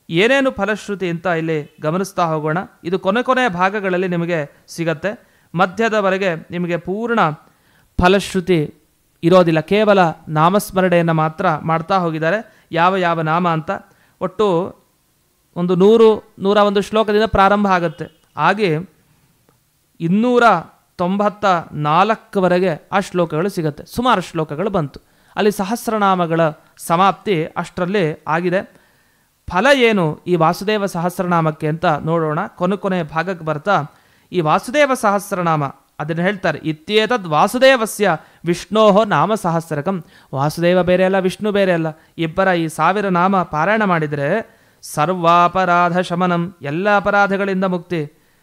ಏನೇನು ಫಲಶ್ರುತಿ ಅಂತ ಇಲ್ಲಿ ಗಮನಿಸ್ತಾ ಹೋಗೋಣ. ಇದು ಕೊನೆಯ ಭಾಗಗಳಲ್ಲಿ ನಿಮಗೆ ಸಿಗತ್ತೆ. ಮಧ್ಯದವರೆಗೆ ನಿಮಗೆ ಪೂರ್ಣ ಫಲಶ್ರುತಿ ಇರೋದಿಲ್ಲ. ಕೇವಲ ನಾಮಸ್ಮರಣೆಯನ್ನು ಮಾತ್ರ ಮಾಡ್ತಾ ಹೋಗಿದ್ದಾರೆ. ಯಾವ ನಾಮ ಅಂತ ಒಟ್ಟು ಒಂದು 101 ಶ್ಲೋಕದಿಂದ ಪ್ರಾರಂಭ ಆಗುತ್ತೆ. ಹಾಗೆ 294ವರೆಗೆ ಆ ಶ್ಲೋಕಗಳು ಸಿಗುತ್ತೆ. ಸುಮಾರು ಶ್ಲೋಕಗಳು ಬಂತು. ಅಲ್ಲಿ ಸಹಸ್ರನಾಮಗಳ ಸಮಾಪ್ತಿ ಅಷ್ಟರಲ್ಲಿ ಆಗಿದೆ. ಫಲ ಏನು ಈ ವಾಸುದೇವ ಸಹಸ್ರನಾಮಕ್ಕೆ ಅಂತ ನೋಡೋಣ. ಕೊನೆಯ ಭಾಗಕ್ಕೆ ಬರ್ತಾ ಈ ವಾಸುದೇವ ಸಹಸ್ರನಾಮ ಅದನ್ನು ಹೇಳ್ತಾರೆ. ಇತ್ಯೇತದ್ ವಾಸುದೇವಸ್ಯ ವಿಷ್ಣೋಹೋ ನಾಮ ಸಹಸ್ರಕಂ. ವಾಸುದೇವ ಬೇರೆ ಅಲ್ಲ, ವಿಷ್ಣು ಬೇರೆ ಅಲ್ಲ. ಇಬ್ಬರ ಈ 1000 ನಾಮ ಪಾರಾಯಣ ಮಾಡಿದರೆ ಸರ್ವಾಪರಾಧ ಶಮನಂ, ಎಲ್ಲ ಅಪರಾಧಗಳಿಂದ ಮುಕ್ತಿ,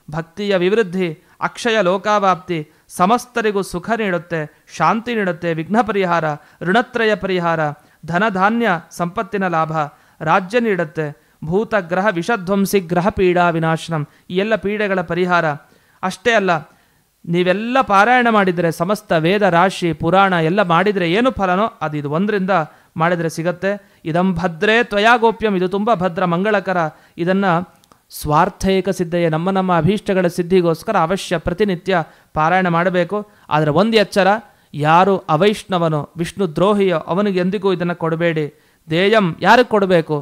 ಭಕ್ತಿಯ ವಿವೃದ್ಧಿ, ಅಕ್ಷಯ ಲೋಕಾವಾಪ್ತಿ, ಸಮಸ್ತರಿಗೂ ಸುಖ ನೀಡುತ್ತೆ, ಶಾಂತಿ ನೀಡುತ್ತೆ, ವಿಘ್ನ ಪರಿಹಾರ, ಋಣತ್ರಯ ಪರಿಹಾರ, ಧನಧಾನ್ಯ ಸಂಪತ್ತಿನ ಲಾಭ, ರಾಜ್ಯ ನೀಡುತ್ತೆ, ಭೂತಗ್ರಹ ವಿಷಧ್ವಂಸಿ ಗ್ರಹ ಪೀಡಾ ವಿನಾಶನಂ, ಈ ಎಲ್ಲ ಪೀಡೆಗಳ ಪರಿಹಾರ. ಅಷ್ಟೇ ಅಲ್ಲ, ನೀವೆಲ್ಲ ಪಾರಾಯಣ ಮಾಡಿದರೆ ಸಮಸ್ತ ವೇದ ರಾಶಿ ಪುರಾಣ ಎಲ್ಲ ಮಾಡಿದರೆ ಏನು ಫಲನೋ ಅದು ಇದು ಒಂದರಿಂದ ಮಾಡಿದರೆ ಸಿಗತ್ತೆ. ಇದಂ ಭದ್ರೇ ತ್ವಯಾ ಗೋಪ್ಯಂ, ಇದು ತುಂಬ ಭದ್ರ ಮಂಗಳಕರ. ಇದನ್ನು ಸ್ವಾರ್ಥೈಕ ಸಿದ್ಧೆಯೇ, ನಮ್ಮ ಅಭೀಷ್ಟಗಳ ಸಿದ್ಧಿಗೋಸ್ಕರ ಅವಶ್ಯ ಪ್ರತಿನಿತ್ಯ ಪಾರಾಯಣ ಮಾಡಬೇಕು. ಆದರೆ ಒಂದು ಎಚ್ಚರ, ಯಾರು ಅವೈಷ್ಣವನೋ ವಿಷ್ಣು ದ್ರೋಹಿಯೋ ಅವನಿಗೆ ಎಂದಿಗೂ ಇದನ್ನು ಕೊಡಬೇಡಿ. ದೇಯಂ ಯಾರಿಗೆ ಕೊಡಬೇಕು?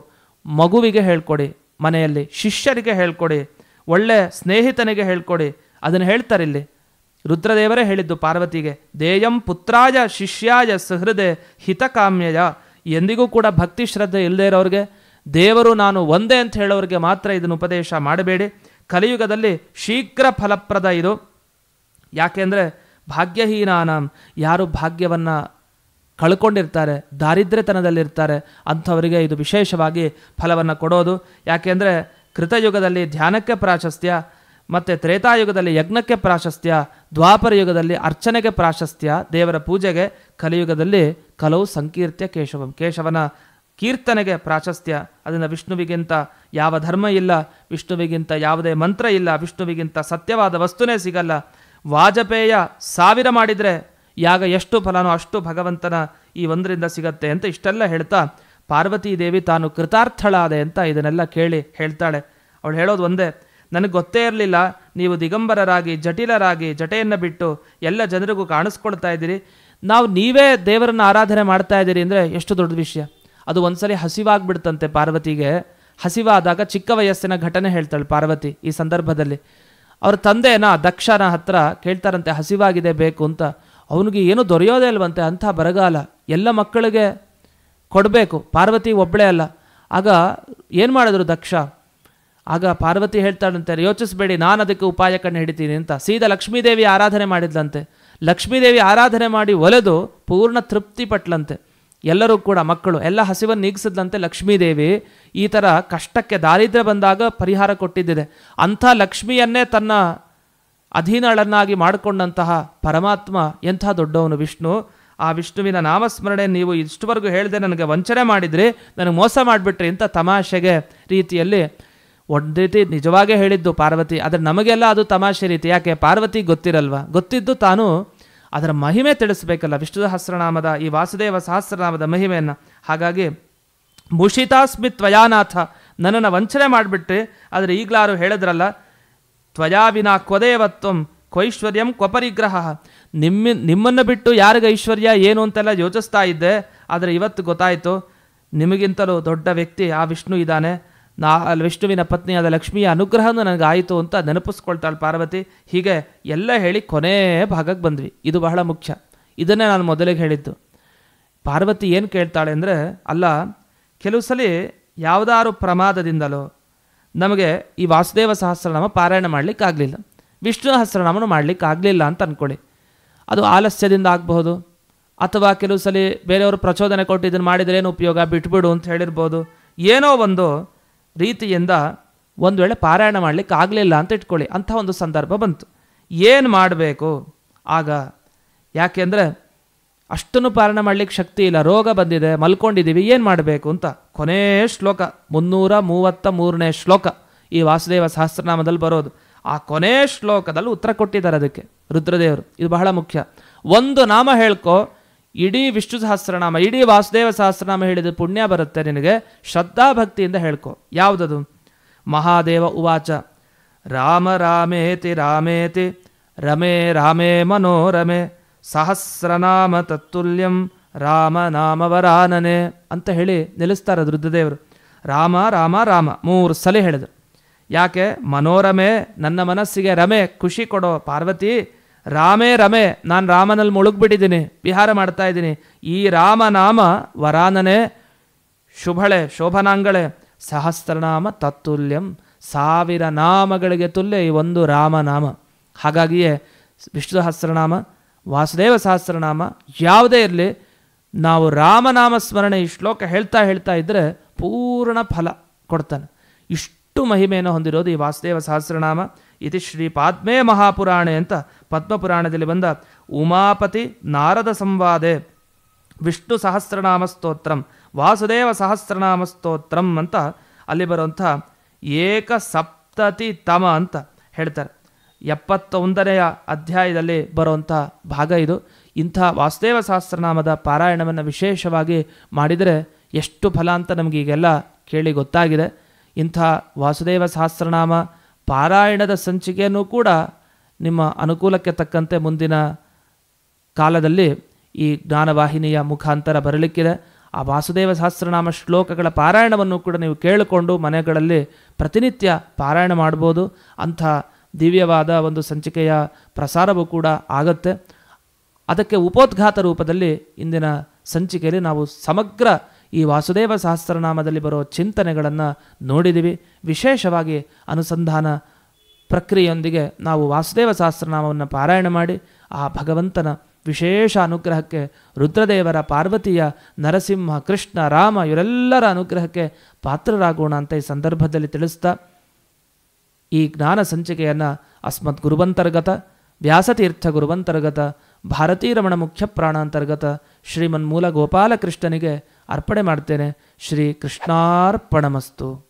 ಮಗುವಿಗೆ ಹೇಳ್ಕೊಡಿ, ಮನೆಯಲ್ಲಿ ಶಿಷ್ಯರಿಗೆ ಹೇಳ್ಕೊಡಿ, ಒಳ್ಳೆ ಸ್ನೇಹಿತನಿಗೆ ಹೇಳ್ಕೊಡಿ. ಅದನ್ನು ಹೇಳ್ತಾರೆ ಇಲ್ಲಿ ರುದ್ರದೇವರೇ ಹೇಳಿದ್ದು ಪಾರ್ವತಿಗೆ. ದೇಯಂ ಪುತ್ರಾಯ ಶಿಷ್ಯಾಯ ಸಹೃದೆ ಹಿತಕಾಮ್ಯಯ. ಎಂದಿಗೂ ಕೂಡ ಭಕ್ತಿ ಶ್ರದ್ಧೆ ಇಲ್ಲದೇ ಇರೋರಿಗೆ, ದೇವರು ನಾನು ಒಂದೇ ಅಂತ ಹೇಳೋರಿಗೆ ಮಾತ್ರ ಇದನ್ನು ಉಪದೇಶ ಮಾಡಬೇಡಿ. ಕಲಿಯುಗದಲ್ಲಿ ಶೀಘ್ರ ಫಲಪ್ರದ ಇದು. ಯಾಕೆಂದರೆ ಭಾಗ್ಯಹೀನಾನಾಂ, ಯಾರು ಭಾಗ್ಯವನ್ನು ಕಳ್ಕೊಂಡಿರ್ತಾರೆ, ದಾರಿದ್ರ್ಯತನದಲ್ಲಿರ್ತಾರೆ, ಅಂಥವರಿಗೆ ಇದು ವಿಶೇಷವಾಗಿ ಫಲವನ್ನು ಕೊಡೋದು. ಯಾಕೆಂದರೆ ಕೃತಯುಗದಲ್ಲಿ ಧ್ಯಾನಕ್ಕೆ ಪ್ರಾಶಸ್ತ್ಯ, ಮತ್ತು ತ್ರೇತಾಯುಗದಲ್ಲಿ ಯಜ್ಞಕ್ಕೆ ಪ್ರಾಶಸ್ತ್ಯ, ದ್ವಾಪರ ಯುಗದಲ್ಲಿ ಅರ್ಚನೆಗೆ ಪ್ರಾಶಸ್ತ್ಯ, ದೇವರ ಪೂಜೆಗೆ. ಕಲಿಯುಗದಲ್ಲಿ ಕಲವು ಸಂಕೀರ್ತ್ಯ ಕೇಶವಂ, ಕೇಶವನ ಕೀರ್ತನೆಗೆ ಪ್ರಾಶಸ್ತ್ಯ. ಅದನ್ನು ವಿಷ್ಣುವಿಗಿಂತ ಯಾವ ಧರ್ಮ ಇಲ್ಲ, ವಿಷ್ಣುವಿಗಿಂತ ಯಾವುದೇ ಮಂತ್ರ ಇಲ್ಲ, ವಿಷ್ಣುವಿಗಿಂತ ಸತ್ಯವಾದ ವಸ್ತುನೇ ಸಿಗಲ್ಲ. ವಾಜಪೇಯ 1000 ಮಾಡಿದರೆ ಯಾಗ ಎಷ್ಟು ಫಲನೋ ಅಷ್ಟು ಭಗವಂತನ ಈ ಒಂದರಿಂದ ಸಿಗತ್ತೆ ಅಂತ ಇಷ್ಟೆಲ್ಲ ಹೇಳ್ತಾ ಪಾರ್ವತೀ ದೇವಿ ತಾನು ಕೃತಾರ್ಥಳಾದೆ ಅಂತ ಇದನ್ನೆಲ್ಲ ಕೇಳಿ ಹೇಳ್ತಾಳೆ. ಅವಳು ಹೇಳೋದು ಒಂದೇ, ನನಗೆ ಗೊತ್ತೇ ಇರಲಿಲ್ಲ ನೀವು ದಿಗಂಬರರಾಗಿ ಜಟಿಲರಾಗಿ ಜಟೆಯನ್ನು ಬಿಟ್ಟು ಎಲ್ಲ ಜನರಿಗೂ ಕಾಣಿಸ್ಕೊಳ್ತಾ ಇದ್ದೀರಿ, ನೀವೇ ದೇವರನ್ನು ಆರಾಧನೆ ಮಾಡ್ತಾ ಇದ್ದೀರಿ ಅಂದರೆ ಎಷ್ಟು ದೊಡ್ಡ ವಿಷಯ. ಅದು ಒಂದ್ಸಲಿ ಹಸಿವಾಗ್ಬಿಡ್ತಂತೆ ಪಾರ್ವತಿಗೆ. ಹಸಿವಾದಾಗ ಚಿಕ್ಕ ವಯಸ್ಸಿನ ಘಟನೆ ಹೇಳ್ತಾಳೆ ಪಾರ್ವತಿ ಈ ಸಂದರ್ಭದಲ್ಲಿ. ಅವ್ರ ತಂದೆನ ದಕ್ಷನ ಹತ್ರ ಕೇಳ್ತಾರಂತೆ ಹಸಿವಾಗಿದೆ ಬೇಕು ಅಂತ. ಅವನಿಗೆ ಏನು ದೊರೆಯೋದೇ ಇಲ್ವಂತೆ, ಅಂಥ ಬರಗಾಲ, ಎಲ್ಲ ಮಕ್ಕಳಿಗೆ ಕೊಡಬೇಕು, ಪಾರ್ವತಿ ಒಬ್ಬಳೇ ಅಲ್ಲ. ಆಗ ಏನು ಮಾಡಿದ್ರು ದಕ್ಷ? ಆಗ ಪಾರ್ವತಿ ಹೇಳ್ತಾಳಂತೆ, ಯೋಚಿಸಬೇಡಿ, ನಾನು ಅದಕ್ಕೆ ಉಪಾಯ ಕಂಡು ಹಿಡಿತೀನಿ ಅಂತ. ಸೀದಾ ಲಕ್ಷ್ಮೀದೇವಿ ಆರಾಧನೆ ಮಾಡಿದ್ಲಂತೆ. ಲಕ್ಷ್ಮೀದೇವಿ ಆರಾಧನೆ ಮಾಡಿ ಒಲೆದು ಪೂರ್ಣ ತೃಪ್ತಿ ಪಟ್ಲಂತೆ. ಎಲ್ಲರೂ ಕೂಡ ಮಕ್ಕಳು ಎಲ್ಲ ಹಸಿವನ್ನು ನೀಗಿಸಿದ್ಲಂತೆ ಲಕ್ಷ್ಮೀದೇವಿ. ಈ ಥರ ಕಷ್ಟಕ್ಕೆ ದಾರಿದ್ರ್ಯ ಬಂದಾಗ ಪರಿಹಾರ ಕೊಟ್ಟಿದ್ದಿದೆ. ಅಂಥ ಲಕ್ಷ್ಮಿಯನ್ನೇ ತನ್ನ ಅಧೀನಳನ್ನಾಗಿ ಮಾಡಿಕೊಂಡಂತಹ ಪರಮಾತ್ಮ ಎಂಥ ದೊಡ್ಡವನು ವಿಷ್ಣು. ಆ ವಿಷ್ಣುವಿನ ನಾಮಸ್ಮರಣೆ ನೀವು ಇಷ್ಟವರೆಗೂ ಹೇಳಿದೆ ನನಗೆ ವಂಚನೆ ಮಾಡಿದ್ರಿ, ನನಗೆ ಮೋಸ ಮಾಡಿಬಿಟ್ರಿ ಅಂತ ತಮಾಷೆಗೆ ರೀತಿಯಲ್ಲಿ ಒಂದು ರೀತಿ ನಿಜವಾಗೇ ಹೇಳಿದ್ದು ಪಾರ್ವತಿ. ಆದರೆ ನಮಗೆಲ್ಲ ಅದು ತಮಾಷೆ ರೀತಿ. ಯಾಕೆ? ಪಾರ್ವತಿ ಗೊತ್ತಿರಲ್ವ, ಗೊತ್ತಿದ್ದು ತಾನು ಅದರ ಮಹಿಮೆ ತಿಳಿಸ್ಬೇಕಲ್ಲ, ವಿಷ್ಣು ಸಹಸ್ರನಾಮದ ಈ ವಾಸುದೇವ ಸಹಸ್ರನಾಮದ ಮಹಿಮೆಯನ್ನು. ಹಾಗಾಗಿ ಮುಷಿತಾಸ್ಮಿ ತ್ವಯಾನಾಥ, ನನ್ನನ್ನು ವಂಚನೆ ಮಾಡಿಬಿಟ್ರಿ, ಆದರೆ ಈಗಲಾರು ಹೇಳಿದ್ರಲ್ಲ ತ್ವಯಾ ವಿನಾ ಕ್ವದೇವತ್ವಂ ಕ್ವೈಶ್ವರ್ಯಂ ಕ್ವಪರಿಗ್ರಹ, ನಿಮ್ಮನ್ನು ಬಿಟ್ಟು ಯಾರಿಗ ಐಶ್ವರ್ಯ ಏನು ಅಂತೆಲ್ಲ ಯೋಚಿಸ್ತಾ ಇದ್ದೆ, ಆದರೆ ಇವತ್ತು ಗೊತ್ತಾಯಿತು ನಿಮಗಿಂತಲೂ ದೊಡ್ಡ ವ್ಯಕ್ತಿ ಆ ವಿಷ್ಣು ಇದ್ದಾನೆ, ವಿಷ್ಣುವಿನ ಪತ್ನಿಯಾದ ಲಕ್ಷ್ಮಿಯ ಅನುಗ್ರಹನೂ ನನಗಾಯಿತು ಅಂತ ನೆನಪಿಸ್ಕೊಳ್ತಾಳೆ ಪಾರ್ವತಿ. ಹೀಗೆ ಎಲ್ಲ ಹೇಳಿ ಕೊನೆ ಭಾಗಕ್ಕೆ ಬಂದ್ವಿ. ಇದು ಬಹಳ ಮುಖ್ಯ. ಇದನ್ನೇ ನಾನು ಮೊದಲಿಗೆ ಹೇಳಿದ್ದು. ಪಾರ್ವತಿ ಏನು ಕೇಳ್ತಾಳೆ ಅಂದರೆ, ಅಲ್ಲ ಕೆಲವು ಸಲ ಯಾವುದಾದ್ರು ಪ್ರಮಾದದಿಂದಲೋ ನಮಗೆ ಈ ವಾಸುದೇವ ಸಹಸ್ರನಾಮ ಪಾರಾಯಣ ಮಾಡಲಿಕ್ಕಾಗಲಿಲ್ಲ, ವಿಷ್ಣು ಸಹಸ್ರನಾಮನ ಮಾಡಲಿಕ್ಕಾಗಲಿಲ್ಲ ಅಂತ ಅಂದ್ಕೊಳ್ಳಿ. ಅದು ಆಲಸ್ಯದಿಂದ ಆಗಬಹುದು, ಅಥವಾ ಕೆಲವು ಸಲ ಬೇರೆಯವರು ಪ್ರಚೋದನೆ ಕೊಟ್ಟು ಇದನ್ನು ಮಾಡಿದರೆ ಏನು ಉಪಯೋಗ, ಬಿಟ್ಬಿಡು ಅಂತ ಹೇಳಿರ್ಬೋದು. ಏನೋ ಒಂದು ರೀತಿಯಿಂದ ಒಂದು ವೇಳೆ ಪಾರಾಯಣ ಮಾಡಲಿಕ್ಕೆ ಆಗಲಿಲ್ಲ ಅಂತ ಇಟ್ಕೊಳ್ಳಿ, ಅಂಥ ಒಂದು ಸಂದರ್ಭ ಬಂತು. ಏನು ಮಾಡಬೇಕು ಆಗ? ಯಾಕೆಂದರೆ ಅಷ್ಟನ್ನು ಪಾರಾಯಣ ಮಾಡಲಿಕ್ಕೆ ಶಕ್ತಿ ಇಲ್ಲ, ರೋಗ ಬಂದಿದೆ, ಮಲ್ಕೊಂಡಿದ್ದೀವಿ, ಏನು ಮಾಡಬೇಕು ಅಂತ. ಕೊನೇ ಶ್ಲೋಕ 333ನೇ ಶ್ಲೋಕ ಈ ವಾಸುದೇವ ಸಹಸ್ರನಾಮದಲ್ಲಿ ಬರೋದು. ಆ ಕೊನೇ ಶ್ಲೋಕದಲ್ಲಿ ಉತ್ತರ ಕೊಟ್ಟಿದ್ದಾರೆ ಅದಕ್ಕೆ ರುದ್ರದೇವರು. ಇದು ಬಹಳ ಮುಖ್ಯ. ಒಂದು ನಾಮ ಹೇಳ್ಕೊ, ಇಡೀ ವಿಷ್ಣು ಸಹಸ್ರನಾಮ, ಇಡೀ ವಾಸುದೇವ ಸಹಸ್ರನಾಮ ಹೇಳಿದ ಪುಣ್ಯ ಬರುತ್ತೆ ನಿನಗೆ, ಶ್ರದ್ಧಾಭಕ್ತಿಯಿಂದ ಹೇಳ್ಕೊ. ಯಾವುದದು? ಮಹಾದೇವ ಉವಾಚ ರಾಮ ರಾಮೇತಿ ರಾಮೇತಿ ರಮೇ ರಾಮೇ ಮನೋರಮೆ ಸಹಸ್ರನಾಮ ತತ್ತುಲ್ಯಂ ರಾಮನಾಮವರಾನನೆ ಅಂತ ಹೇಳಿ ನಿಲ್ಲಿಸ್ತಾರೆ ರುದ್ರದೇವರು. ರಾಮ ರಾಮ ರಾಮ 3 ಸಲ ಹೇಳಿದರು. ಯಾಕೆ? ಮನೋರಮೆ, ನನ್ನ ಮನಸ್ಸಿಗೆ ರಮೆ, ಖುಷಿ ಕೊಡೋ ಪಾರ್ವತಿ. ರಾಮೇ ರಮೆ, ನಾನು ರಾಮನಲ್ಲಿ ಮುಳುಗ್ಬಿಟ್ಟಿದ್ದೀನಿ, ವಿಹಾರ ಮಾಡ್ತಾ ಇದ್ದೀನಿ. ಈ ರಾಮನಾಮ ವರಾನನೆ, ಶುಭಳೆ, ಶೋಭನಾಂಗಳೆ. ಸಹಸ್ರನಾಮ ತತ್ತುಲ್ಯಂ, 1000 ನಾಮಗಳಿಗೆ ತುಲ್ಯ ಈ ಒಂದು ರಾಮನಾಮ. ಹಾಗಾಗಿಯೇ ವಿಷ್ಣು ಸಹಸ್ರನಾಮ, ವಾಸುದೇವ ಸಹಸ್ರನಾಮ ಯಾವುದೇ ಇರಲಿ, ನಾವು ರಾಮನಾಮ ಸ್ಮರಣೆ ಈ ಶ್ಲೋಕ ಹೇಳ್ತಾ ಹೇಳ್ತಾ ಇದ್ದರೆ ಪೂರ್ಣ ಫಲ ಕೊಡ್ತಾನೆ. ಇಷ್ಟು ಮಹಿಮೆಯನ್ನು ಹೊಂದಿರೋದು ಈ ವಾಸುದೇವ ಸಹಸ್ರನಾಮ. ಇತಿ ಶ್ರೀ ಪಾದ್ಮೇ ಮಹಾಪುರಾಣೆ ಅಂತ ಪದ್ಮಪುರಾಣದಲ್ಲಿ ಬಂದ ಉಮಾಪತಿ ನಾರದ ಸಂವಾದೆ ವಿಷ್ಣು ಸಹಸ್ರನಾಮ ಸ್ತೋತ್ರಂ ವಾಸುದೇವ ಸಹಸ್ರನಾಮ ಸ್ತೋತ್ರಂ ಅಂತ ಅಲ್ಲಿ ಬರುವಂಥ 170 ಅಂತ ಹೇಳ್ತಾರೆ. 71ನೇ ಅಧ್ಯಾಯದಲ್ಲಿ ಬರುವಂಥ ಭಾಗ ಇದು. ಇಂಥ ವಾಸುದೇವ ಸಹಸ್ರನಾಮದ ಪಾರಾಯಣವನ್ನು ವಿಶೇಷವಾಗಿ ಮಾಡಿದರೆ ಎಷ್ಟು ಫಲ ಅಂತ ನಮಗೆ ಈಗೆಲ್ಲ ಕೇಳಿ ಗೊತ್ತಾಗಿದೆ. ಇಂಥ ವಾಸುದೇವ ಸಹಸ್ರನಾಮ ಪಾರಾಯಣದ ಸಂಚಿಕೆಯನ್ನು ಕೂಡ ನಿಮ್ಮ ಅನುಕೂಲಕ್ಕೆ ತಕ್ಕಂತೆ ಮುಂದಿನ ಕಾಲದಲ್ಲಿ ಈ ಜ್ಞಾನವಾಹಿನಿಯ ಮುಖಾಂತರ ಬರಲಿಕ್ಕಿದೆ. ಆ ವಾಸುದೇವ ಸಹಸ್ರನಾಮ ಶ್ಲೋಕಗಳ ಪಾರಾಯಣವನ್ನು ಕೂಡ ನೀವು ಕೇಳಿಕೊಂಡು ಮನೆಗಳಲ್ಲಿ ಪ್ರತಿನಿತ್ಯ ಪಾರಾಯಣ ಮಾಡ್ಬೋದು. ಅಂಥ ದಿವ್ಯವಾದ ಒಂದು ಸಂಚಿಕೆಯ ಪ್ರಸಾರವೂ ಕೂಡ ಆಗತ್ತೆ. ಅದಕ್ಕೆ ಉಪೋದ್ಘಾತ ರೂಪದಲ್ಲಿ ಇಂದಿನ ಸಂಚಿಕೆಯಲ್ಲಿ ನಾವು ಸಮಗ್ರ ಈ ವಾಸುದೇವ ಸಹಸ್ರನಾಮದಲ್ಲಿ ಬರೋ ಚಿಂತನೆಗಳನ್ನು ನೋಡಿದ್ದೀವಿ. ವಿಶೇಷವಾಗಿ ಅನುಸಂಧಾನ ಪ್ರಕ್ರಿಯೆಯೊಂದಿಗೆ ನಾವು ವಾಸುದೇವ ಸಹಸ್ರನಾಮವನ್ನು ಪಾರಾಯಣ ಮಾಡಿ ಆ ಭಗವಂತನ ವಿಶೇಷ ಅನುಗ್ರಹಕ್ಕೆ, ರುದ್ರದೇವರ, ಪಾರ್ವತಿಯ, ನರಸಿಂಹ, ಕೃಷ್ಣ, ರಾಮ ಇವರೆಲ್ಲರ ಅನುಗ್ರಹಕ್ಕೆ ಪಾತ್ರರಾಗೋಣ ಅಂತ ಈ ಸಂದರ್ಭದಲ್ಲಿ ತಿಳಿಸ್ತಾ ಈ ಜ್ಞಾನ ಸಂಚಿಕೆಯನ್ನು ಅಸ್ಮತ್ ಗುರುವಂತರ್ಗತ ವ್ಯಾಸತೀರ್ಥ ಗುರುವಂತರ್ಗತ ಭಾರತೀರಮಣ ಮುಖ್ಯ ಪ್ರಾಣ ಅಂತರ್ಗತ ಶ್ರೀಮನ್ಮೂಲ ಗೋಪಾಲಕೃಷ್ಣನಿಗೆ ಅರ್ಪಣೆ ಮಾಡ್ತೇನೆ. ಶ್ರೀ ಕೃಷ್ಣಾರ್ಪಣಮಸ್ತು.